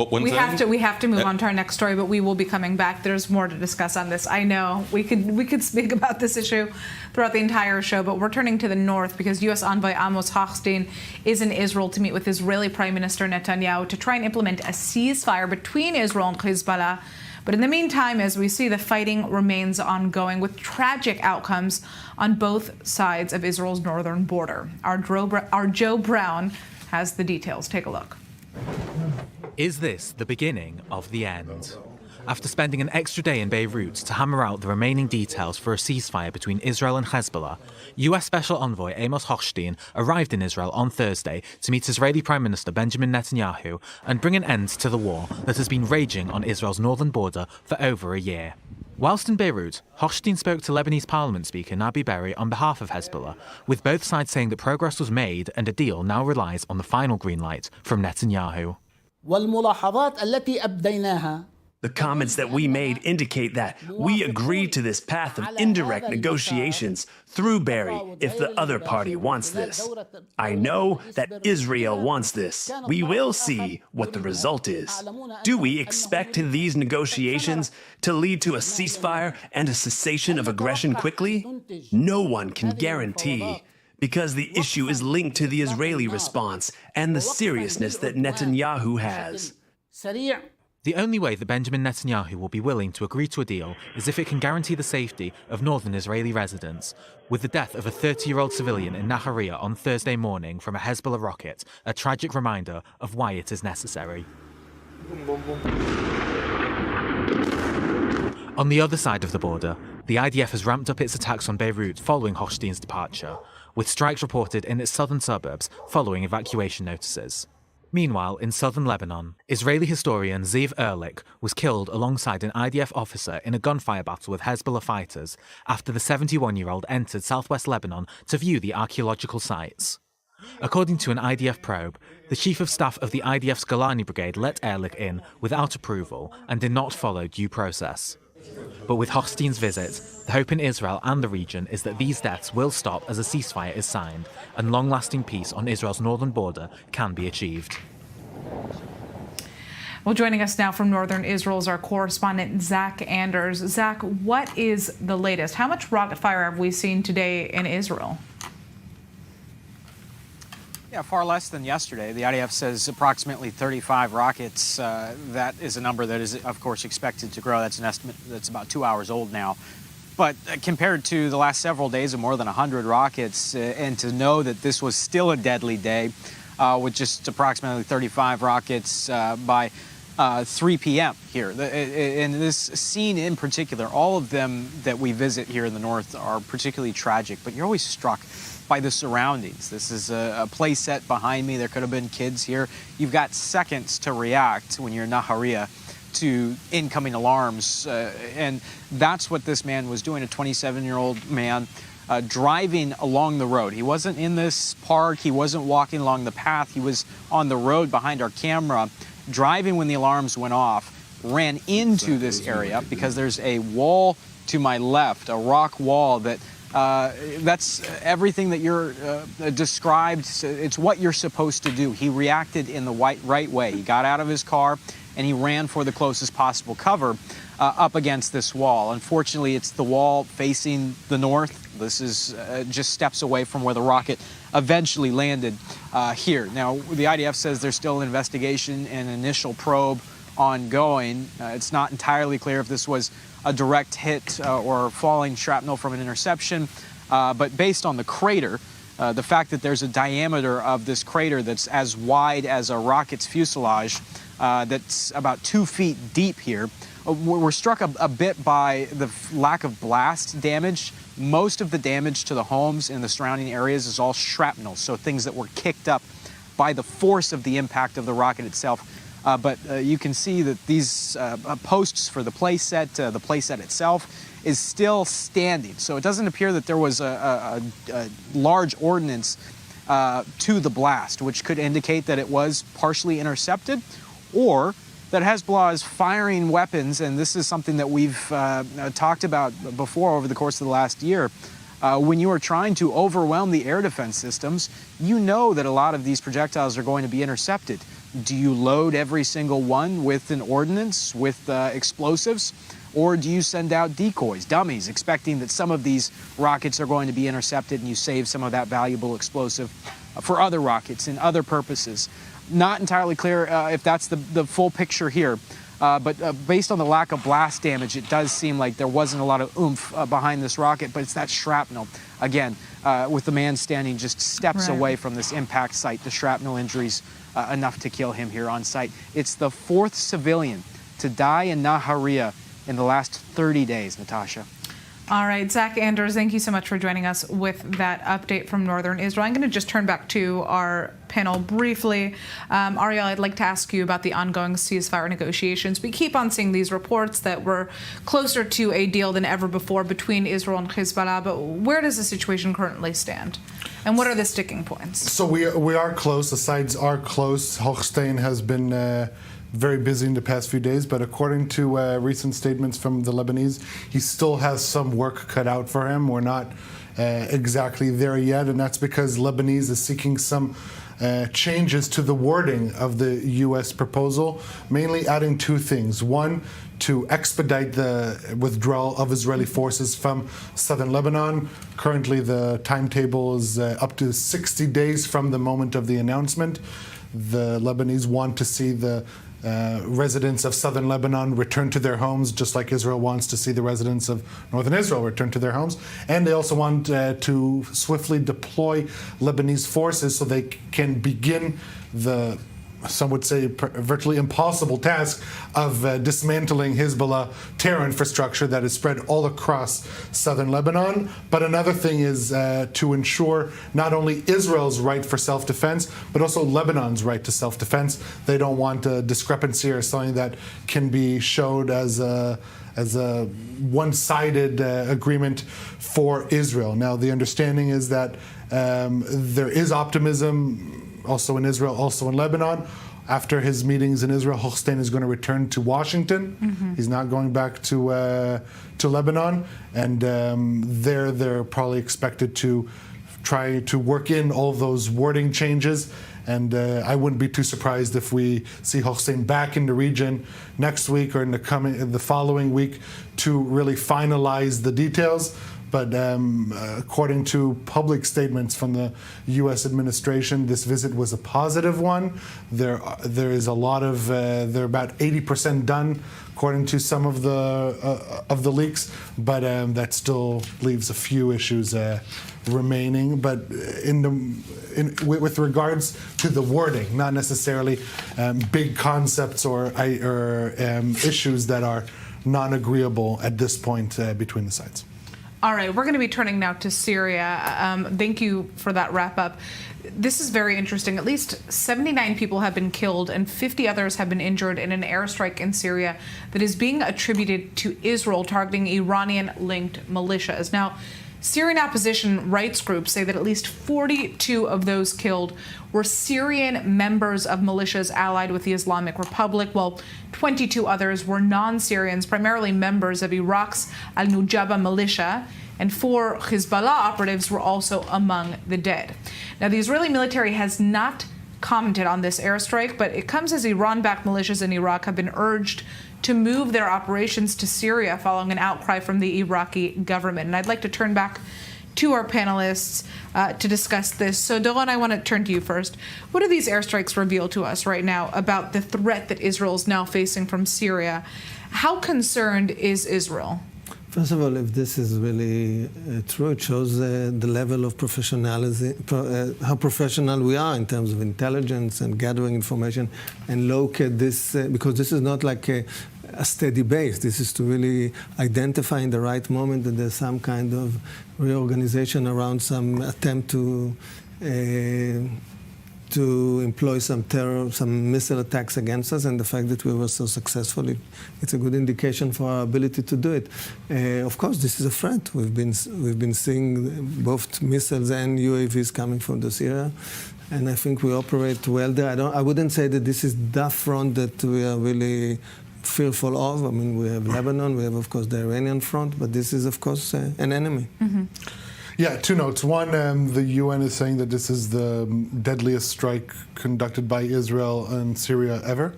we have to move on to our next story, but we will be coming back. There's more to discuss on this. I know we could speak about this issue throughout the entire show, but we're turning to the north because U.S. envoy Amos Hochstein is in Israel to meet with Israeli Prime Minister Netanyahu to try and implement a ceasefire between Israel and Hezbollah. But in the meantime, as we see, the fighting remains ongoing with tragic outcomes on both sides of Israel's northern border. Our Joe Brown has the details. Take a look. Is this the beginning of the end? After spending an extra day in Beirut to hammer out the remaining details for a ceasefire between Israel and Hezbollah, US Special Envoy Amos Hochstein arrived in Israel on Thursday to meet Israeli Prime Minister Benjamin Netanyahu and bring an end to the war that has been raging on Israel's northern border for over a year. Whilst in Beirut, Hochstein spoke to Lebanese Parliament Speaker Nabi Berri on behalf of Hezbollah, with both sides saying that progress was made and a deal now relies on the final green light from Netanyahu. The comments that we made indicate that we agreed to this path of indirect negotiations through Berry if the other party wants this. I know that Israel wants this. We will see what the result is. Do we expect these negotiations to lead to a ceasefire and a cessation of aggression quickly? No one can guarantee, because the issue is linked to the Israeli response and the seriousness that Netanyahu has. The only way that Benjamin Netanyahu will be willing to agree to a deal is if it can guarantee the safety of northern Israeli residents, with the death of a 30-year-old civilian in Nahariya on Thursday morning from a Hezbollah rocket a tragic reminder of why it is necessary. On the other side of the border, the IDF has ramped up its attacks on Beirut following Hochstein's departure, with strikes reported in its southern suburbs following evacuation notices. Meanwhile, in southern Lebanon, Israeli historian Ziv Ehrlich was killed alongside an IDF officer in a gunfire battle with Hezbollah fighters after the 71-year-old entered southwest Lebanon to view the archaeological sites. According to an IDF probe, the chief of staff of the IDF's Golani brigade let Ehrlich in without approval and did not follow due process. But with Hochstein's visit, the hope in Israel and the region is that these deaths will stop as a ceasefire is signed and long-lasting peace on Israel's northern border can be achieved. Well, joining us now from northern Israel is our correspondent, Zach Anders. Zach, what is the latest? How much rocket fire have we seen today in Israel? Yeah, far less than yesterday. The IDF says approximately 35 rockets. That is a number that is, of course, expected to grow. That's an estimate that's about 2 hours old now. But compared to the last several days of more than 100 rockets, and to know that this was still a deadly day with just approximately 35 rockets by 3 p.m. here. And this scene in particular, all of them that we visit here in the north are particularly tragic, but you're always struck by the surroundings. This is a play set behind me. There could have been kids here. You've got seconds to react when you're in Nahariya to incoming alarms. And that's what this man was doing, a 27-year-old man driving along the road. He wasn't in this park. He wasn't walking along the path. He was on the road behind our camera, driving when the alarms went off, ran into this area because there's a wall to my left, a rock wall that that's everything that you're described. It's what you're supposed to do. He reacted in the right way. He got out of his car and he ran for the closest possible cover up against this wall. Unfortunately, it's the wall facing the north. This is just steps away from where the rocket eventually landed here. Now, the IDF says there's still an investigation and initial probe ongoing. It's not entirely clear if this was a direct hit or falling shrapnel from an interception, but based on the crater, the fact that there's a diameter of this crater that's as wide as a rocket's fuselage, that's about 2 feet deep here, we're struck a bit by the lack of blast damage. Most of the damage to the homes in the surrounding areas is all shrapnel, so things that were kicked up by the force of the impact of the rocket itself. But you can see that these posts for the playset itself is still standing. So it doesn't appear that there was a large ordnance to the blast, which could indicate that it was partially intercepted, or that Hezbollah is firing weapons, and this is something that we've talked about before over the course of the last year. When you are trying to overwhelm the air defense systems, you know that a lot of these projectiles are going to be intercepted. Do you load every single one with an ordnance, with explosives, or do you send out decoys, dummies, expecting that some of these rockets are going to be intercepted and you save some of that valuable explosive for other rockets and other purposes? Not entirely clear if that's the full picture here. But based on the lack of blast damage, it does seem like there wasn't a lot of oomph behind this rocket, but it's that shrapnel. Again, with the man standing just steps away from this impact site, the shrapnel injuries enough to kill him here on site. It's the 4th civilian to die in Nahariya in the last 30 days, Natasha. All right, Zach Anders, thank you so much for joining us with that update from northern Israel. I'm going to just turn back to our panel briefly. Ariel, I'd like to ask you about the ongoing ceasefire negotiations. We keep on seeing these reports that we're closer to a deal than ever before between Israel and Hezbollah, but where does the situation currently stand? And what are the sticking points? So we are close. The sides are close. Hochstein has been very busy in the past few days, but according to recent statements from the Lebanese, he still has some work cut out for him. We're not exactly there yet, and that's because Lebanese is seeking some changes to the wording of the U.S. proposal, mainly adding 2 things. One, to expedite the withdrawal of Israeli forces from southern Lebanon. Currently, the timetable is up to 60 days from the moment of the announcement. The Lebanese want to see the residents of southern Lebanon return to their homes, just like Israel wants to see the residents of northern Israel return to their homes. And they also want to swiftly deploy Lebanese forces so they can begin the, some would say, virtually impossible task of dismantling Hezbollah terror infrastructure that is spread all across southern Lebanon. But another thing is to ensure not only Israel's right for self-defense, but also Lebanon's right to self-defense. They don't want a discrepancy or something that can be showed as a one-sided agreement for Israel. Now, the understanding is that there is optimism also in Israel, also in Lebanon. After his meetings in Israel, Hochstein is going to return to Washington. Mm-hmm. He's not going back to Lebanon, and they're probably expected to try to work in all those wording changes. And I wouldn't be too surprised if we see Hochstein back in the region next week or in the following week to really finalize the details. But according to public statements from the U.S. administration, this visit was a positive one. There is a lot of they're about 80% done, according to some of the leaks. But that still leaves a few issues remaining. But with regards to the wording, not necessarily big concepts or issues that are non-agreeable at this point between the sides. All right, we're going to be turning now to Syria. Thank you for that wrap up. This is very interesting. At least 79 people have been killed and 50 others have been injured in an airstrike in Syria that is being attributed to Israel targeting Iranian-linked militias. Now, Syrian opposition rights groups say that at least 42 of those killed were Syrian members of militias allied with the Islamic Republic, while 22 others were non-Syrians, primarily members of Iraq's al-Nujaba militia, and 4 Hezbollah operatives were also among the dead. Now, the Israeli military has not commented on this airstrike, but it comes as Iran-backed militias in Iraq have been urged to move their operations to Syria following an outcry from the Iraqi government. And I'd like to turn back to our panelists to discuss this. So, Doron, I want to turn to you first. What do these airstrikes reveal to us right now about the threat that Israel is now facing from Syria? How concerned is Israel? First of all, if this is really true, it shows the level of professionalism, how professional we are in terms of intelligence and gathering information and locate this, because this is not like a steady base. This is to really identify in the right moment that there's some kind of reorganization around some attempt to employ some terror, some missile attacks against us, and the fact that we were so successful, it's a good indication for our ability to do it. Of course, this is a threat. We've been seeing both missiles and UAVs coming from this area, and I think we operate well there. I wouldn't say that this is the front that we are really fearful of. I mean, we have Lebanon, we have, of course, the Iranian front, but this is, of course, an enemy. Mm-hmm. Yeah, 2 notes. One, the UN is saying that this is the deadliest strike conducted by Israel and Syria ever.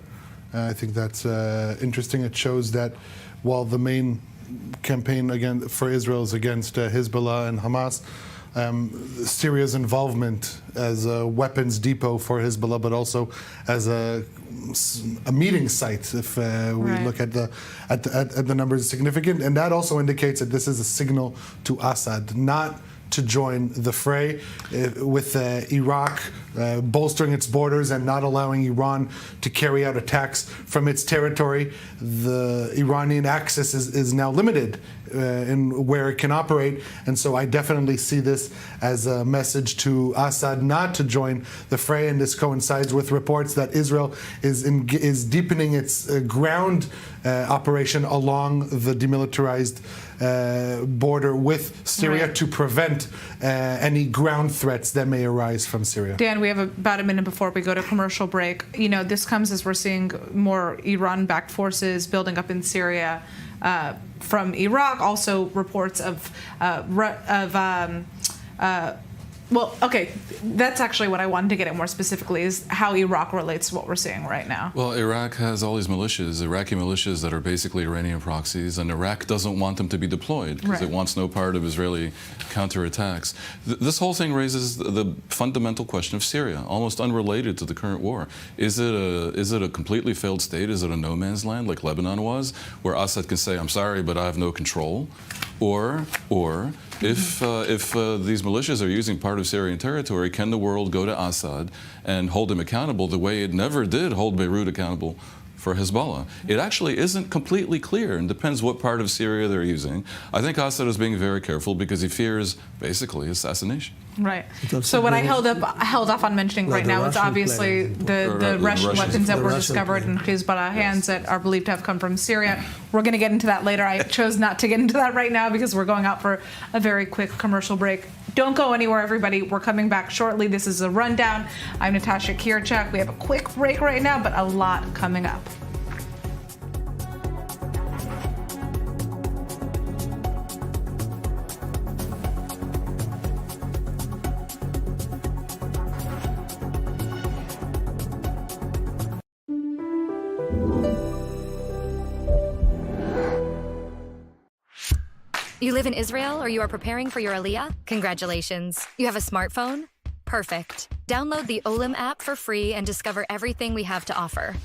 I think that's interesting. It shows that while the main campaign for Israel is against Hezbollah and Hamas, Syria's involvement as a weapons depot for Hezbollah, but also as a meeting site. If we look at the numbers, it's significant, and that also indicates that this is a signal to Assad not to join the fray, with Iraq bolstering its borders and not allowing Iran to carry out attacks from its territory. The Iranian axis is now limited in where it can operate, and so I definitely see this as a message to Assad not to join the fray, and this coincides with reports that Israel is deepening its ground operation along the demilitarized border with Syria to prevent any ground threats that may arise from Syria. Dan, we have about a minute before we go to commercial break. You know, this comes as we're seeing more Iran-backed forces building up in Syria from Iraq. Also reports of well, okay, that's actually what I wanted to get at more specifically, is how Iraq relates to what we're seeing right now. Well, Iraq has all these militias, Iraqi militias that are basically Iranian proxies, and Iraq doesn't want them to be deployed because it wants no part of Israeli counterattacks. This whole thing raises the fundamental question of Syria, almost unrelated to the current war. Is it a completely failed state? Is it a no man's land like Lebanon was, where Assad can say, I'm sorry, but I have no control? Or if these militias are using part of Syrian territory, can the world go to Assad and hold him accountable the way it never did hold Beirut accountable for Hezbollah? It actually isn't completely clear, and depends what part of Syria they're using. I think Assad is being very careful because he fears basically assassination. Right. So what I held off on mentioning right now is obviously the Russian weapons that were discovered in Hezbollah hands that are believed to have come from Syria. We're going to get into that later. I chose not to get into that right now because we're going out for a very quick commercial break. Don't go anywhere, everybody. We're coming back shortly. This is a rundown. I'm Natasha Kirchak. We have a quick break right now, but a lot coming up. You live in Israel or you are preparing for your Aliyah? Congratulations. You have a smartphone? Perfect. Download the Olim app for free and discover everything we have to offer.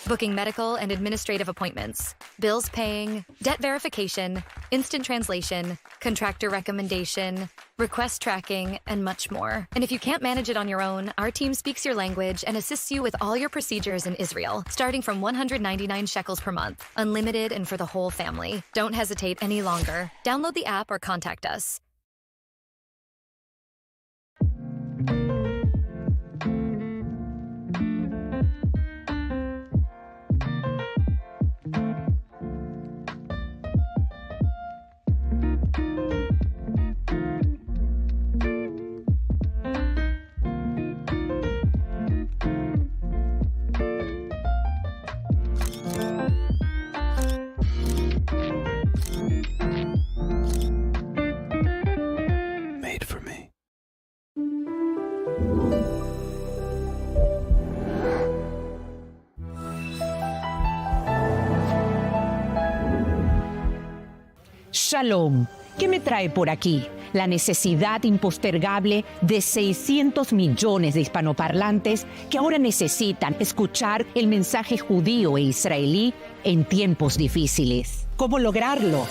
Booking medical and administrative appointments, bills paying, debt verification, instant translation, contractor recommendation, request tracking, and much more. And if you can't manage it on your own, our team speaks your language and assists you with all your procedures in Israel, starting from 199 shekels per month, unlimited and for the whole family. Don't hesitate any longer. Download the app or contact us. Shalom. ¿Qué me trae por aquí? La necesidad impostergable de 600 millones de hispanoparlantes que ahora necesitan escuchar el mensaje judío e israelí en tiempos difíciles. ¿Cómo lograrlo?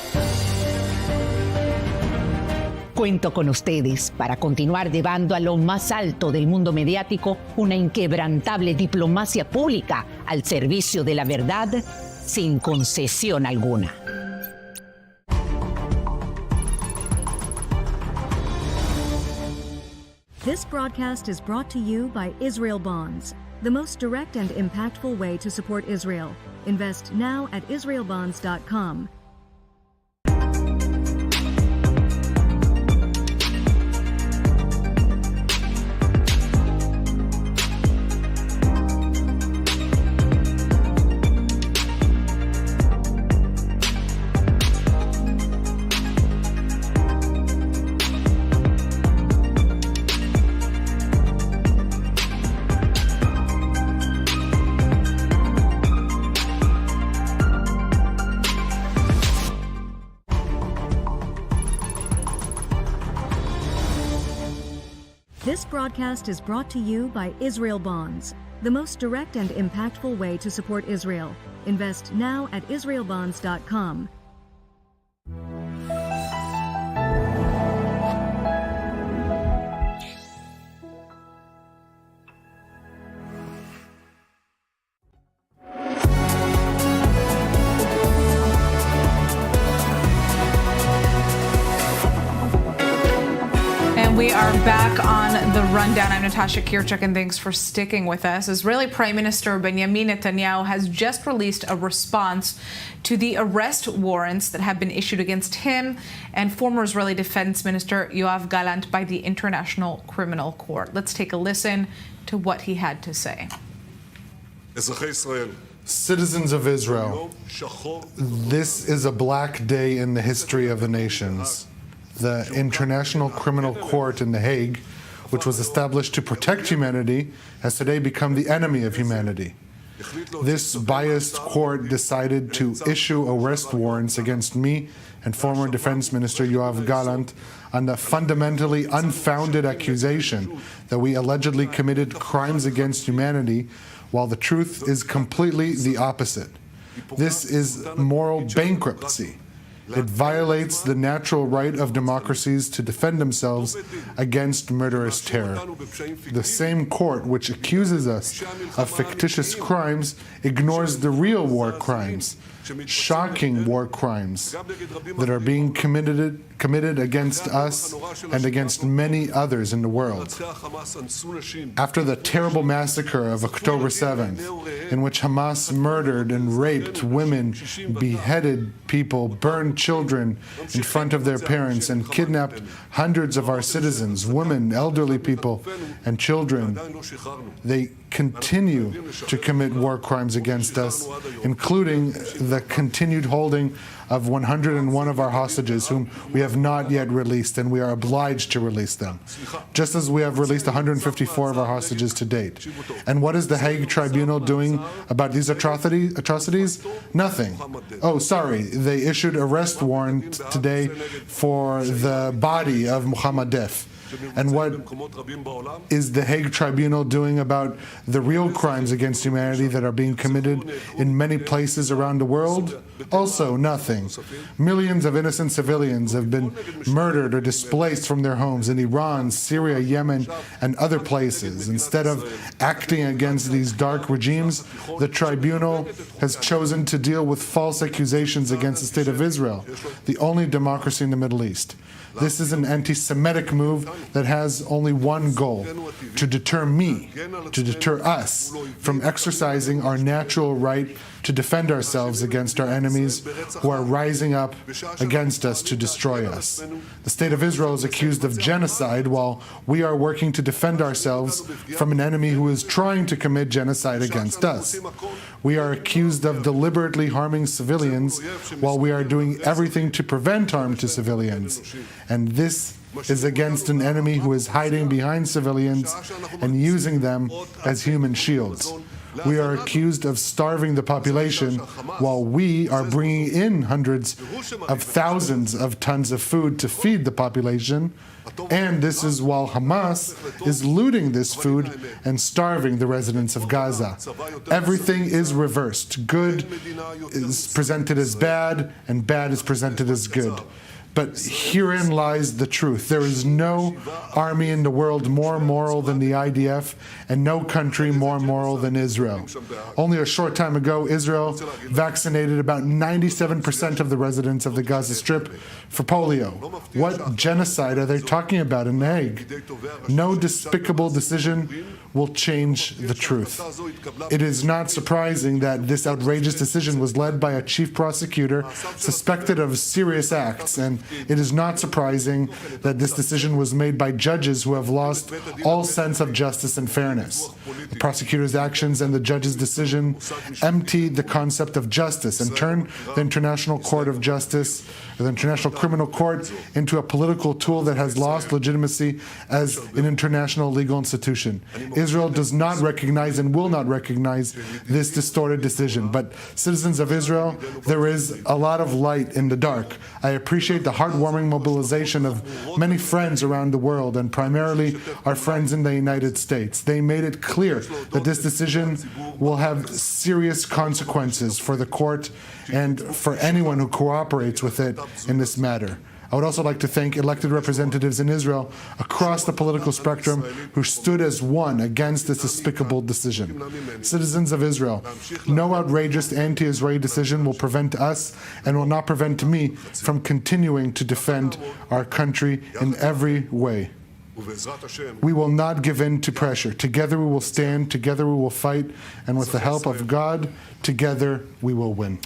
Cuento con ustedes para continuar llevando a lo más alto del mundo mediático una inquebrantable diplomacia pública al servicio de la verdad sin concesión alguna. This broadcast is brought to you by Israel Bonds, the most direct and impactful way to support Israel. Invest now at israelbonds.com. broadcast is brought to you by Israel Bonds, the most direct and impactful way to support Israel. Invest now at israelbonds.com. We are back on the rundown. I'm Natasha Kirchuk, and thanks for sticking with us. Israeli Prime Minister Benjamin Netanyahu has just released a response to the arrest warrants that have been issued against him and former Israeli Defense Minister Yoav Gallant by the International Criminal Court. Let's take a listen to what he had to say. Citizens of Israel, this is a black day in the history of the nations. The International Criminal Court in The Hague, which was established to protect humanity, has today become the enemy of humanity. This biased court decided to issue arrest warrants against me and former Defense Minister Yoav Gallant on the fundamentally unfounded accusation that we allegedly committed crimes against humanity, while the truth is completely the opposite. This is moral bankruptcy. It violates the natural right of democracies to defend themselves against murderous terror. The same court which accuses us of fictitious crimes ignores the real war crimes, shocking war crimes that are being committed against us and against many others in the world. After the terrible massacre of October 7th, in which Hamas murdered and raped women, beheaded people, burned children in front of their parents, and kidnapped hundreds of our citizens, women, elderly people, and children, they continue to commit war crimes against us, including the continued holding of 101 of our hostages whom we have not yet released, and we are obliged to release them, just as we have released 154 of our hostages to date. And what is the Hague Tribunal doing about these atrocities? Nothing. Oh, sorry, they issued arrest warrant today for the body of Muhammad Def. And what is the Hague Tribunal doing about the real crimes against humanity that are being committed in many places around the world? Also nothing. Millions of innocent civilians have been murdered or displaced from their homes in Iran, Syria, Yemen, and other places. Instead of acting against these dark regimes, the tribunal has chosen to deal with false accusations against the State of Israel, the only democracy in the Middle East. This is an anti-Semitic move that has only one goal: to deter me, to deter us from exercising our natural right to defend ourselves against our enemies who are rising up against us to destroy us. The State of Israel is accused of genocide while we are working to defend ourselves from an enemy who is trying to commit genocide against us. We are accused of deliberately harming civilians while we are doing everything to prevent harm to civilians. And this is against an enemy who is hiding behind civilians and using them as human shields. We are accused of starving the population while we are bringing in hundreds of thousands of tons of food to feed the population. And this is while Hamas is looting this food and starving the residents of Gaza. Everything is reversed. Good is presented as bad, and bad is presented as good. But herein lies the truth. There is no army in the world more moral than the IDF, and no country more moral than Israel. Only a short time ago, Israel vaccinated about 97% of the residents of the Gaza Strip for polio. What genocide are they talking about in The Hague? No despicable decision will change the truth. It is not surprising that this outrageous decision was led by a chief prosecutor suspected of serious acts, and it is not surprising that this decision was made by judges who have lost all sense of justice and fairness. The prosecutor's actions and the judge's decision emptied the concept of justice and turned the International Court of Justice, or the International Criminal Court, into a political tool that has lost legitimacy as an international legal institution. Israel does not recognize and will not recognize this distorted decision. But citizens of Israel, there is a lot of light in the dark. I appreciate the heartwarming mobilization of many friends around the world, and primarily our friends in the United States. They made it clear that this decision will have serious consequences for the court and for anyone who cooperates with it in this matter. I would also like to thank elected representatives in Israel across the political spectrum who stood as one against this despicable decision. Citizens of Israel, no outrageous anti-Israeli decision will prevent us and will not prevent me from continuing to defend our country in every way. We will not give in to pressure. Together we will stand, together we will fight, and with the help of God, together we will win.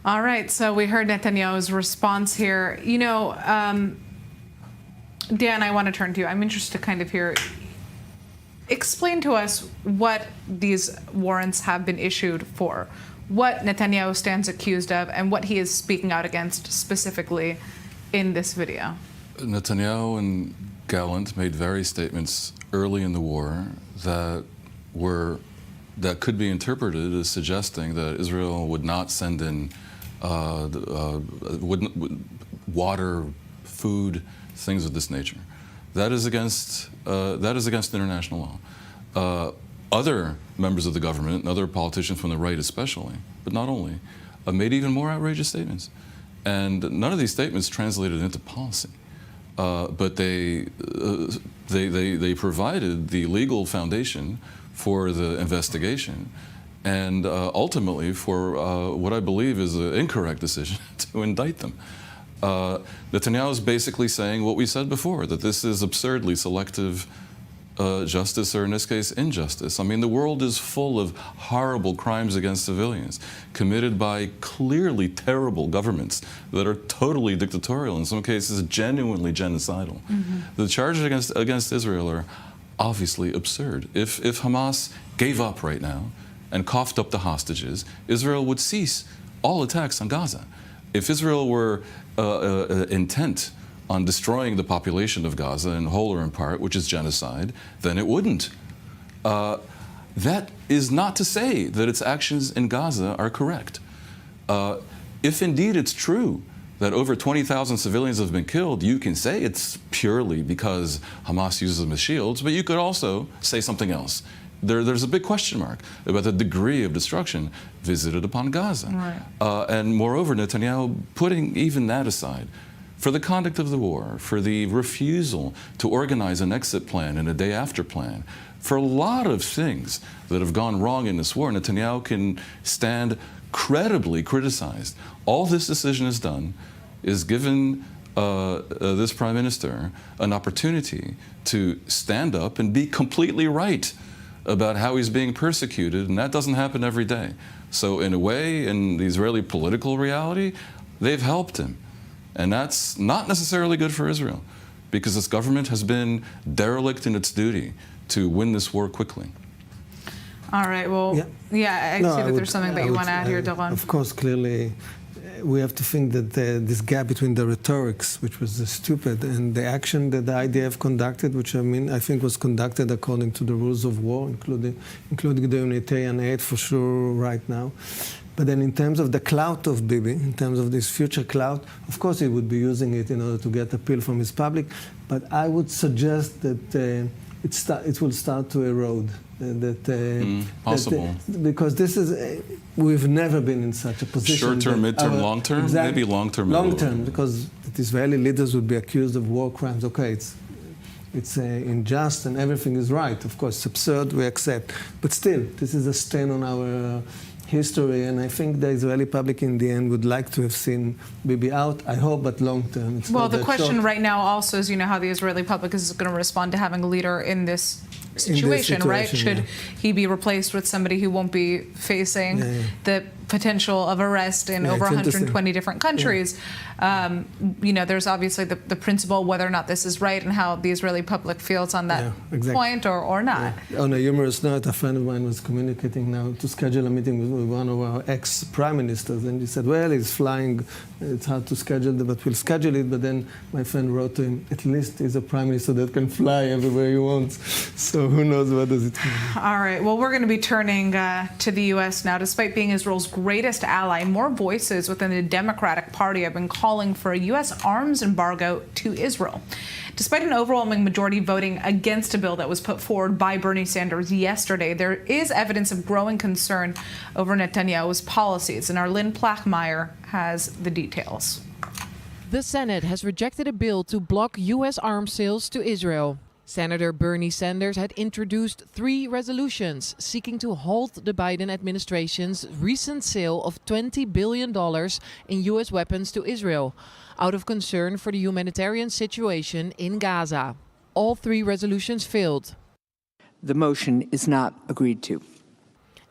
All right, so we heard Netanyahu's response here. You know, Dan, I want to turn to you. I'm interested to kind of hear, explain to us what these warrants have been issued for, what Netanyahu stands accused of, and what he is speaking out against specifically in this video. Netanyahu and Gallant made various statements early in the war that could be interpreted as suggesting that Israel would not send in water, food, things of this nature. That is against international law. Other members of the government and other politicians from the right especially, but not only, made even more outrageous statements. And none of these statements translated into policy. But they provided the legal foundation for the investigation and ultimately for what I believe is an incorrect decision to indict them. Netanyahu is basically saying what we said before, that this is absurdly selective justice, or in this case, injustice. I mean, the world is full of horrible crimes against civilians committed by clearly terrible governments that are totally dictatorial, in some cases genuinely genocidal. Mm-hmm. The charges against Israel are obviously absurd. If Hamas gave up right now and coughed up the hostages, Israel would cease all attacks on Gaza. If Israel were intent on destroying the population of Gaza in whole or in part, which is genocide, then it wouldn't. That is not to say that its actions in Gaza are correct. If indeed it's true that over 20,000 civilians have been killed, you can say it's purely because Hamas uses them as shields, but you could also say something else. There's a big question mark about the degree of destruction visited upon Gaza. Right. And moreover, Netanyahu, putting even that aside, for the conduct of the war, for the refusal to organize an exit plan and a day after plan, for a lot of things that have gone wrong in this war, Netanyahu can stand credibly criticized. All this decision has done is given this prime minister an opportunity to stand up and be completely right about how he's being persecuted, and that doesn't happen every day. So in a way, in the Israeli political reality, they've helped him. And that's not necessarily good for Israel, because this government has been derelict in its duty to win this war quickly. All right, well, yeah, I see that there's something that you want to add here, Doron. Of course, clearly, we have to think that this gap between the rhetorics, which was stupid, and the action that the IDF conducted, which I think was conducted according to the rules of war, including the humanitarian aid for sure right now. But then in terms of the clout of Bibi, in terms of this future clout, of course he would be using it in order to get appeal from his public, but I would suggest that it will start to erode. Possible. Because this is, we've never been in such a position. Short-term, mid-term, long-term? Exactly, maybe long-term. Long-term, because the Israeli leaders would be accused of war crimes. Okay, it's unjust and everything is right. Of course, it's absurd, we accept. But still, this is a stain on our history, and I think the Israeli public in the end would like to have seen Bibi out. I hope, but long term. Well, the question right now also is, how the Israeli public is going to respond to having a leader in this situation, right? Should he be replaced with somebody who won't be facing the potential of arrest in over 120 different countries? There's obviously the principle whether or not this is right and how the Israeli public feels on that point or not. On a humorous note, a friend of mine was communicating now to schedule a meeting with one of our ex-prime ministers, and he said, well, he's flying, it's hard to schedule it, but we'll schedule it. But then my friend wrote to him, at least he's a prime minister that can fly everywhere he wants. So who knows what does it mean? All right. Well, we're going to be turning to the U.S. now. Despite being Israel's greatest ally, more voices within the Democratic Party have been calling for a U.S. arms embargo to Israel. Despite an overwhelming majority voting against a bill that was put forward by Bernie Sanders yesterday, there is evidence of growing concern over Netanyahu's policies. And our Lynn Plackmeyer has the details. The Senate has rejected a bill to block U.S. arms sales to Israel. Senator Bernie Sanders had introduced 3 resolutions seeking to halt the Biden administration's recent sale of $20 billion in U.S. weapons to Israel, out of concern for the humanitarian situation in Gaza. All 3 resolutions failed. The motion is not agreed to.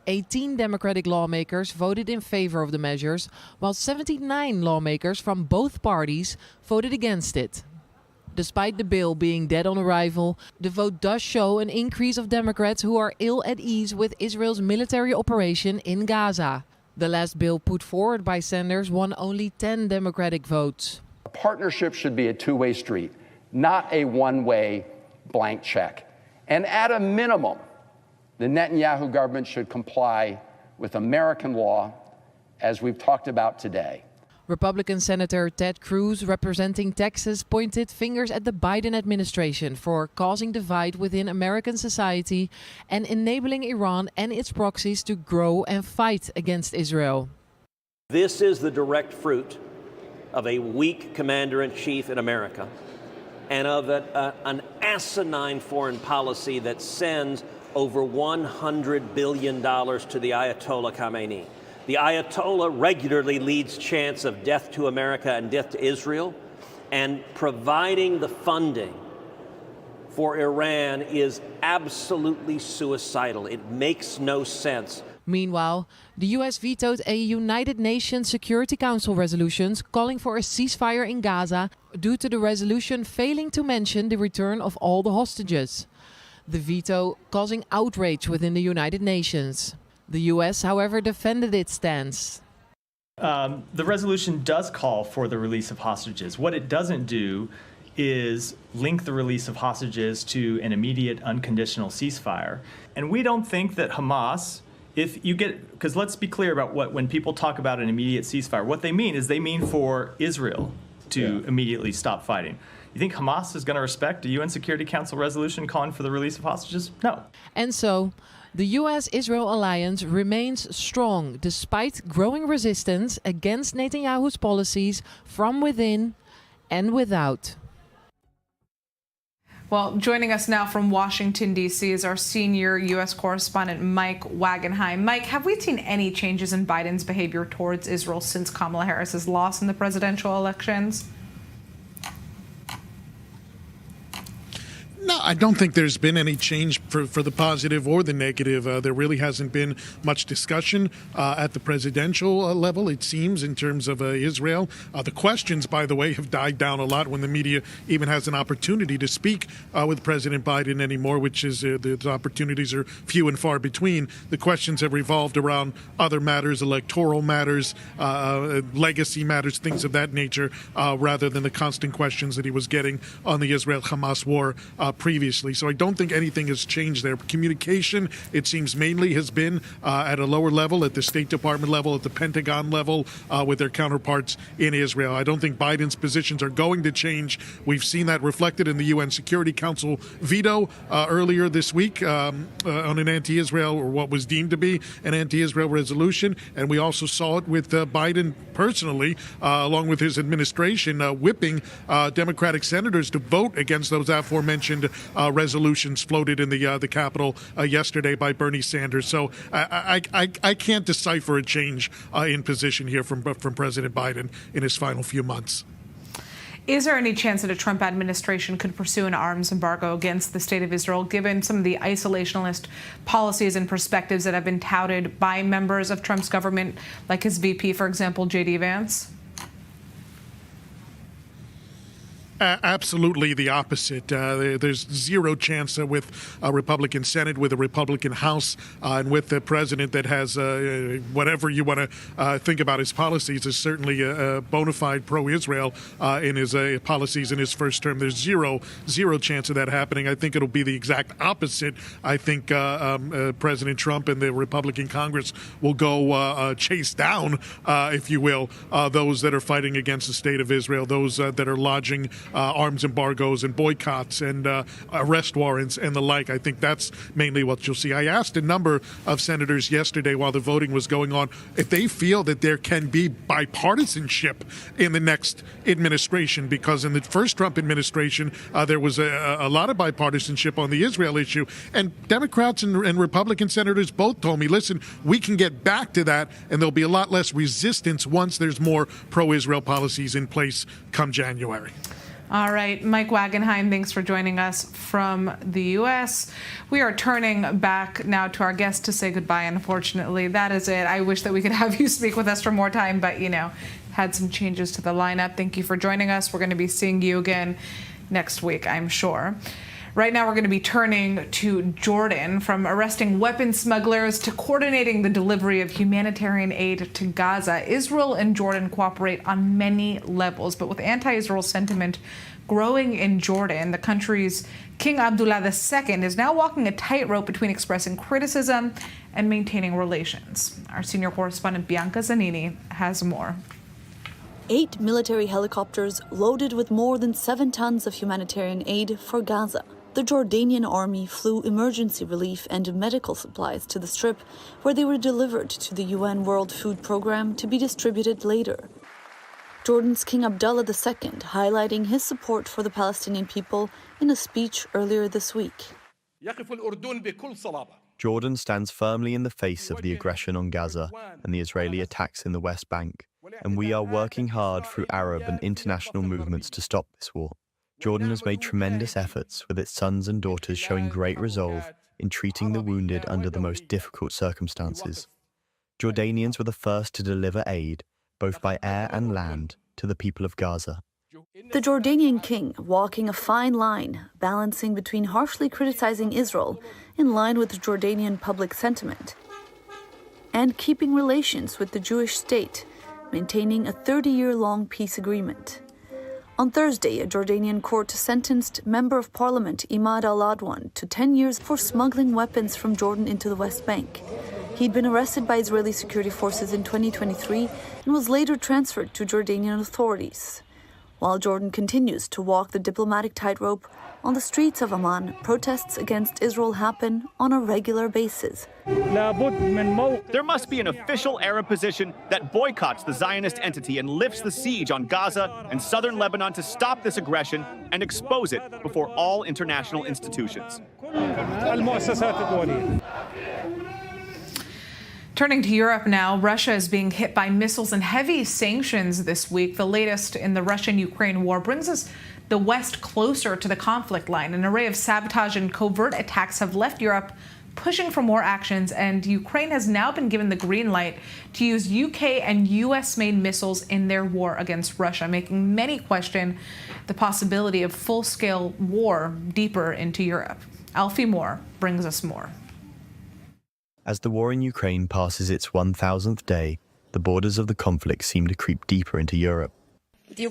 18 Democratic lawmakers voted in favor of the measures, while 79 lawmakers from both parties voted against it. Despite the bill being dead on arrival, the vote does show an increase of Democrats who are ill at ease with Israel's military operation in Gaza. The last bill put forward by Sanders won only 10 Democratic votes. A partnership should be a two-way street, not a one-way blank check. And at a minimum, the Netanyahu government should comply with American law, as we've talked about today. Republican Senator Ted Cruz, representing Texas, pointed fingers at the Biden administration for causing divide within American society and enabling Iran and its proxies to grow and fight against Israel. This is the direct fruit of a weak commander-in-chief in America and of an asinine foreign policy that sends over $100 billion to the Ayatollah Khamenei. The Ayatollah regularly leads chants of death to America and death to Israel, and providing the funding for Iran is absolutely suicidal. It makes no sense. Meanwhile, the U.S. vetoed a United Nations Security Council resolution calling for a ceasefire in Gaza due to the resolution failing to mention the return of all the hostages. The veto causing outrage within the United Nations. The U.S., however, defended its stance. The resolution does call for the release of hostages. What it doesn't do is link the release of hostages to an immediate unconditional ceasefire. And we don't think that Hamas, if you get, because let's be clear about when people talk about an immediate ceasefire, what they mean is they mean for Israel to immediately stop fighting. You think Hamas is going to respect a UN Security Council resolution calling for the release of hostages? No. And so, the U.S.-Israel alliance remains strong despite growing resistance against Netanyahu's policies from within and without. Well, joining us now from Washington, D.C. is our senior U.S. correspondent, Mike Wagenheim. Mike, have we seen any changes in Biden's behavior towards Israel since Kamala Harris's loss in the presidential elections? No, I don't think there's been any change for the positive or the negative. There really hasn't been much discussion at the presidential level, it seems, in terms of Israel. The questions, by the way, have died down a lot when the media even has an opportunity to speak with President Biden anymore, which is the opportunities are few and far between. The questions have revolved around other matters, electoral matters, legacy matters, things of that nature, rather than the constant questions that he was getting on the Israel-Hamas war previously. So I don't think anything has changed there. Communication, it seems, mainly has been at a lower level, at the State Department level, at the Pentagon level, with their counterparts in Israel. I don't think Biden's positions are going to change. We've seen that reflected in the UN Security Council veto earlier this week on an anti-Israel, or what was deemed to be an anti-Israel resolution. And we also saw it with Biden personally, along with his administration, whipping Democratic senators to vote against those aforementioned resolutions floated in the Capitol yesterday by Bernie Sanders. So I can't decipher a change in position here from President Biden in his final few months. Is there any chance that a Trump administration could pursue an arms embargo against the state of Israel, given some of the isolationist policies and perspectives that have been touted by members of Trump's government, like his VP, for example, J.D. Vance? Absolutely the opposite. There's zero chance with a Republican Senate, with a Republican House, and with the president that has whatever you want to think about his policies is certainly a bona fide pro-Israel in his policies in his first term. There's zero chance of that happening. I think it'll be the exact opposite. I think President Trump and the Republican Congress will go chase down, if you will, those that are fighting against the state of Israel, those that are lodging arms embargoes and boycotts and arrest warrants and the like. I think that's mainly what you'll see. I asked a number of senators yesterday while the voting was going on if they feel that there can be bipartisanship in the next administration, because in the first Trump administration there was a lot of bipartisanship on the Israel issue, and Democrats and Republican senators both told me, listen, we can get back to that and there'll be a lot less resistance once there's more pro-Israel policies in place come January. All right, Mike Wagenheim, thanks for joining us from the U.S. We are turning back now to our guest to say goodbye, unfortunately. That is it. I wish that we could have you speak with us for more time, but, had some changes to the lineup. Thank you for joining us. We're going to be seeing you again next week, I'm sure. Right now, we're going to be turning to Jordan, from arresting weapons smugglers to coordinating the delivery of humanitarian aid to Gaza. Israel and Jordan cooperate on many levels, but with anti-Israel sentiment growing in Jordan, the country's King Abdullah II is now walking a tightrope between expressing criticism and maintaining relations. Our senior correspondent Bianca Zanini has more. 8 military helicopters loaded with more than 7 tons of humanitarian aid for Gaza. The Jordanian army flew emergency relief and medical supplies to the Strip, where they were delivered to the UN World Food Programme to be distributed later. Jordan's King Abdullah II highlighting his support for the Palestinian people in a speech earlier this week. Jordan stands firmly in the face of the aggression on Gaza and the Israeli attacks in the West Bank, and we are working hard through Arab and international movements to stop this war. Jordan has made tremendous efforts, with its sons and daughters showing great resolve in treating the wounded under the most difficult circumstances. Jordanians were the first to deliver aid, both by air and land, to the people of Gaza. The Jordanian king walking a fine line, balancing between harshly criticizing Israel, in line with Jordanian public sentiment, and keeping relations with the Jewish state, maintaining a 30-year-long peace agreement. On Thursday, a Jordanian court sentenced Member of Parliament Imad al-Adwan to 10 years for smuggling weapons from Jordan into the West Bank. He'd been arrested by Israeli security forces in 2023 and was later transferred to Jordanian authorities. While Jordan continues to walk the diplomatic tightrope, on the streets of Amman, protests against Israel happen on a regular basis. There must be an official Arab position that boycotts the Zionist entity and lifts the siege on Gaza and southern Lebanon to stop this aggression and expose it before all international institutions. Turning to Europe now, Russia is being hit by missiles and heavy sanctions this week. The latest in the Russian-Ukraine war brings us the West closer to the conflict line. An array of sabotage and covert attacks have left Europe pushing for more actions, and Ukraine has now been given the green light to use UK and US-made missiles in their war against Russia, making many question the possibility of full-scale war deeper into Europe. Alfie Moore brings us more. As the war in Ukraine passes its 1,000th day, the borders of the conflict seem to creep deeper into Europe. The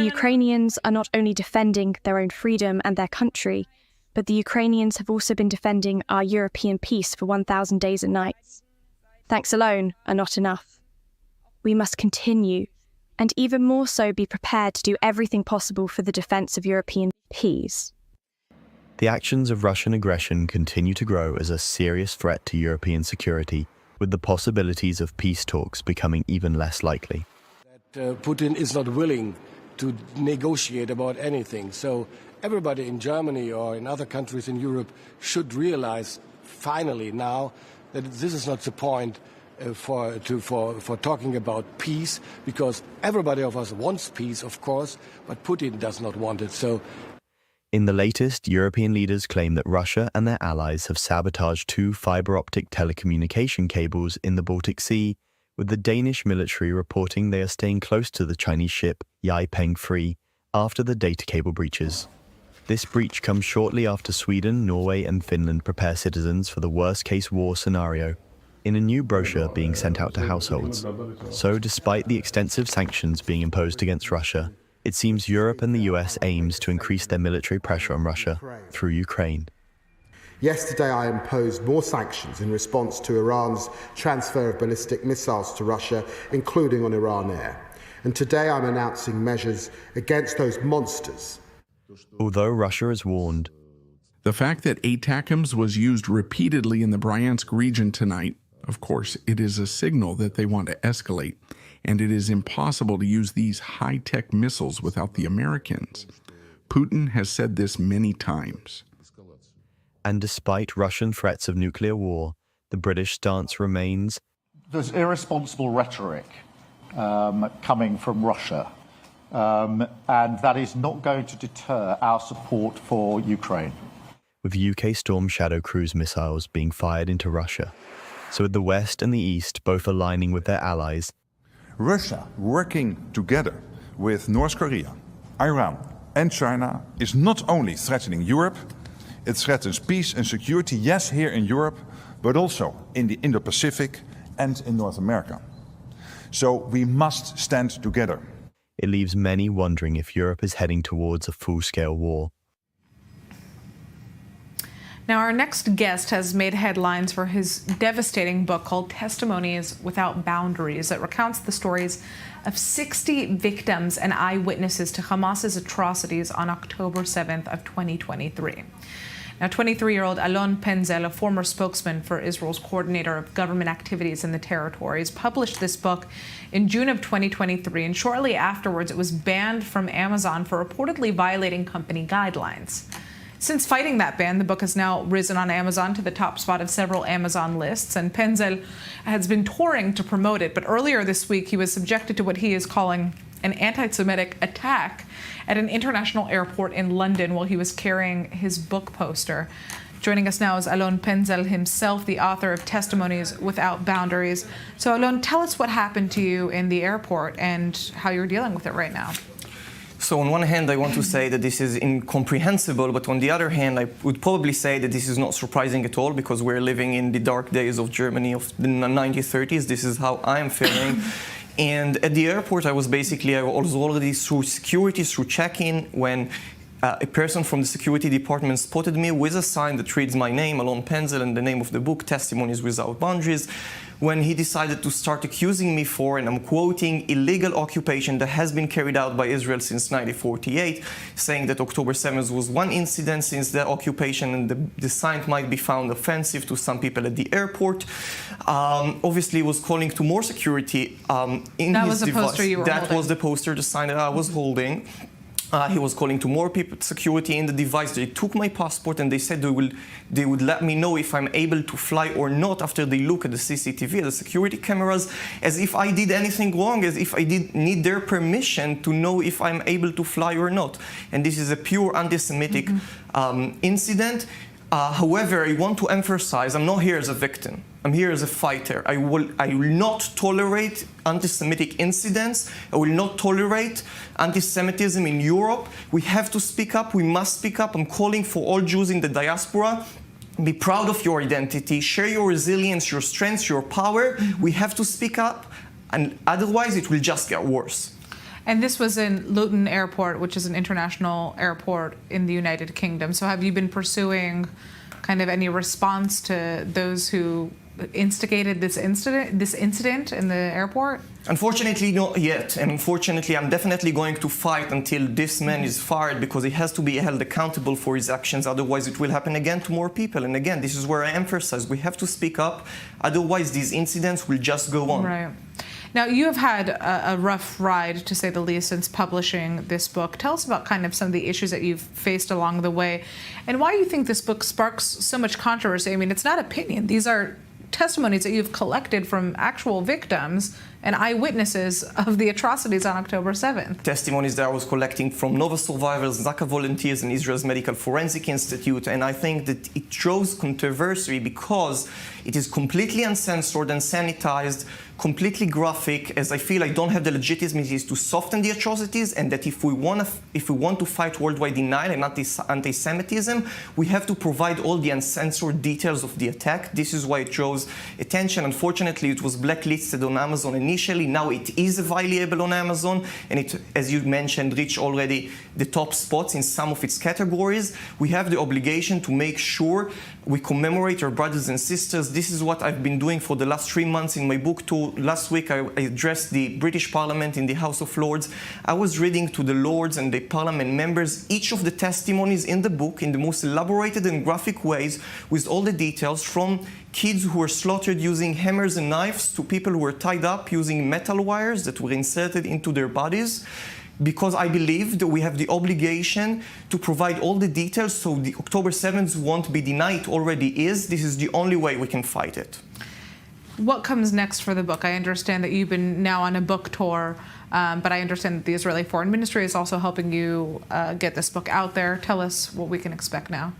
Ukrainians are not only defending their own freedom and their country, but the Ukrainians have also been defending our European peace for 1,000 days and nights. Thanks alone are not enough. We must continue, and even more so be prepared to do everything possible for the defence of European peace. The actions of Russian aggression continue to grow as a serious threat to European security, with the possibilities of peace talks becoming even less likely. Putin is not willing to negotiate about anything. So everybody in Germany or in other countries in Europe should realize finally now that this is not the point for talking about peace, because everybody of us wants peace, of course, but Putin does not want it. So in the latest, European leaders claim that Russia and their allies have sabotaged 2 fiber-optic telecommunication cables in the Baltic Sea, with the Danish military reporting they are staying close to the Chinese ship Yaipeng 3 after the data cable breaches. This breach comes shortly after Sweden, Norway and Finland prepare citizens for the worst-case war scenario in a new brochure being sent out to households. So despite the extensive sanctions being imposed against Russia, it seems Europe and the US aims to increase their military pressure on Russia through Ukraine. Yesterday I imposed more sanctions in response to Iran's transfer of ballistic missiles to Russia, including on Iran Air. And today I'm announcing measures against those monsters. Although Russia has warned, the fact that ATACMS was used repeatedly in the Bryansk region tonight, of course, it is a signal that they want to escalate, and it is impossible to use these high-tech missiles without the Americans. Putin has said this many times. And despite Russian threats of nuclear war, the British stance remains. There's irresponsible rhetoric coming from Russia. And that is not going to deter our support for Ukraine. With UK Storm Shadow cruise missiles being fired into Russia. So with the West and the East both aligning with their allies. Russia working together with North Korea, Iran and China is not only threatening Europe, it threatens peace and security, yes, here in Europe, but also in the Indo-Pacific and in North America. So we must stand together. It leaves many wondering if Europe is heading towards a full-scale war. Now, our next guest has made headlines for his devastating book called Testimonies Without Boundaries that recounts the stories of 60 victims and eyewitnesses to Hamas's atrocities on October 7th of 2023. Now, 23-year-old Alon Penzel, a former spokesman for Israel's coordinator of government activities in the territories, published this book in June of 2023, and shortly afterwards it was banned from Amazon for reportedly violating company guidelines. Since fighting that ban, the book has now risen on Amazon to the top spot of several Amazon lists, and Penzel has been touring to promote it. But earlier this week, he was subjected to what he is calling an anti-Semitic attack at an international airport in London while he was carrying his book poster. Joining us now is Alon Penzel himself, the author of Testimonies Without Boundaries. So Alon, tell us what happened to you in the airport and how you're dealing with it right now. So on one hand, I want to say that this is incomprehensible, but on the other hand, I would probably say that this is not surprising at all because we're living in the dark days of Germany of the 1930s. This is how I am feeling. And at the airport, I was already through security, through check-in, when a person from the security department spotted me with a sign that reads my name, Alon Penzel, and the name of the book, Testimonies Without Boundaries, when he decided to start accusing me for, and I'm quoting, illegal occupation that has been carried out by Israel since 1948, saying that October 7th was one incident since the occupation and the sign might be found offensive to some people at the airport. Obviously, was calling to more security in that his device. Was the poster you were that holding. was the poster, the sign that I was holding. He was calling to more people, security in the device. They took my passport and they said they would let me know if I'm able to fly or not after they look at the CCTV, the security cameras, as if I did anything wrong, as if I did need their permission to know if I'm able to fly or not. And this is a pure anti-Semitic incident. However, I want to emphasize, I'm not here as a victim. I'm here as a fighter. I will not tolerate anti-Semitic incidents. I will not tolerate anti-Semitism in Europe. We have to speak up. We must speak up. I'm calling for all Jews in the diaspora. Be proud of your identity. Share your resilience, your strength, your power. We have to speak up, and otherwise it will just get worse. And this was in Luton Airport, which is an international airport in the United Kingdom. So have you been pursuing kind of any response to those who instigated this incident in the airport? Unfortunately, not yet. And unfortunately, I'm definitely going to fight until this man is fired because he has to be held accountable for his actions. Otherwise, it will happen again to more people. And again, this is where I emphasize we have to speak up. Otherwise, these incidents will just go on. Right. Now, you have had a rough ride, to say the least, since publishing this book. Tell us about kind of some of the issues that you've faced along the way and why you think this book sparks so much controversy. I mean, it's not opinion. These are testimonies that you've collected from actual victims and eyewitnesses of the atrocities on October 7th. Testimonies that I was collecting from Nova survivors, Zaka volunteers, and Israel's Medical Forensic Institute, and I think that it draws controversy because it is completely uncensored and sanitized, completely graphic, as I feel I don't have the legitimacy to soften the atrocities, and that if we want to fight worldwide denial and anti-Semitism, we have to provide all the uncensored details of the attack. This is why it draws attention. Unfortunately, it was blacklisted on Amazon initially. Now it is available on Amazon, and it, as you mentioned, reached already the top spots in some of its categories. We have the obligation to make sure we commemorate our brothers and sisters. This is what I've been doing for the last 3 months in my book tour. Last week, I addressed the British Parliament in the House of Lords. I was reading to the Lords and the Parliament members each of the testimonies in the book in the most elaborated and graphic ways, with all the details, from kids who were slaughtered using hammers and knives to people who were tied up using metal wires that were inserted into their bodies. Because I believe that we have the obligation to provide all the details so the October 7th won't be denied. It already is. This is the only way we can fight it. What comes next for the book? I understand that you've been now on a book tour, but I understand that the Israeli Foreign Ministry is also helping you get this book out there. Tell us what we can expect now.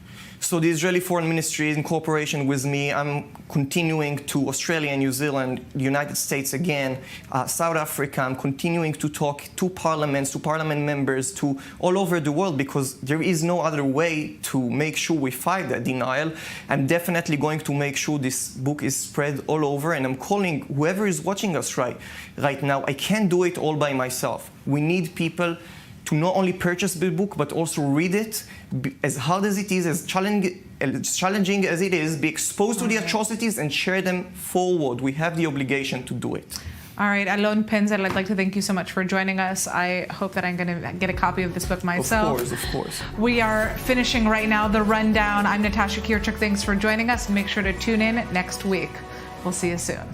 So the Israeli Foreign Ministry, in cooperation with me, I'm continuing to Australia, New Zealand, the United States again, South Africa. I'm continuing to talk to parliaments, to parliament members, to all over the world, because there is no other way to make sure we fight that denial. I'm definitely going to make sure this book is spread all over, and I'm calling whoever is watching us right now. I can't do it all by myself. We need people to not only purchase the book, but also read it, as hard as it is, as challenging as it is, be exposed to the atrocities and share them forward. We have the obligation to do it. All right, Alon Penzel, I'd like to thank you so much for joining us. I hope that I'm going to get a copy of this book myself. Of course. We are finishing right now the rundown. I'm Natasha Kirchuk. Thanks for joining us. Make sure to tune in next week. We'll see you soon.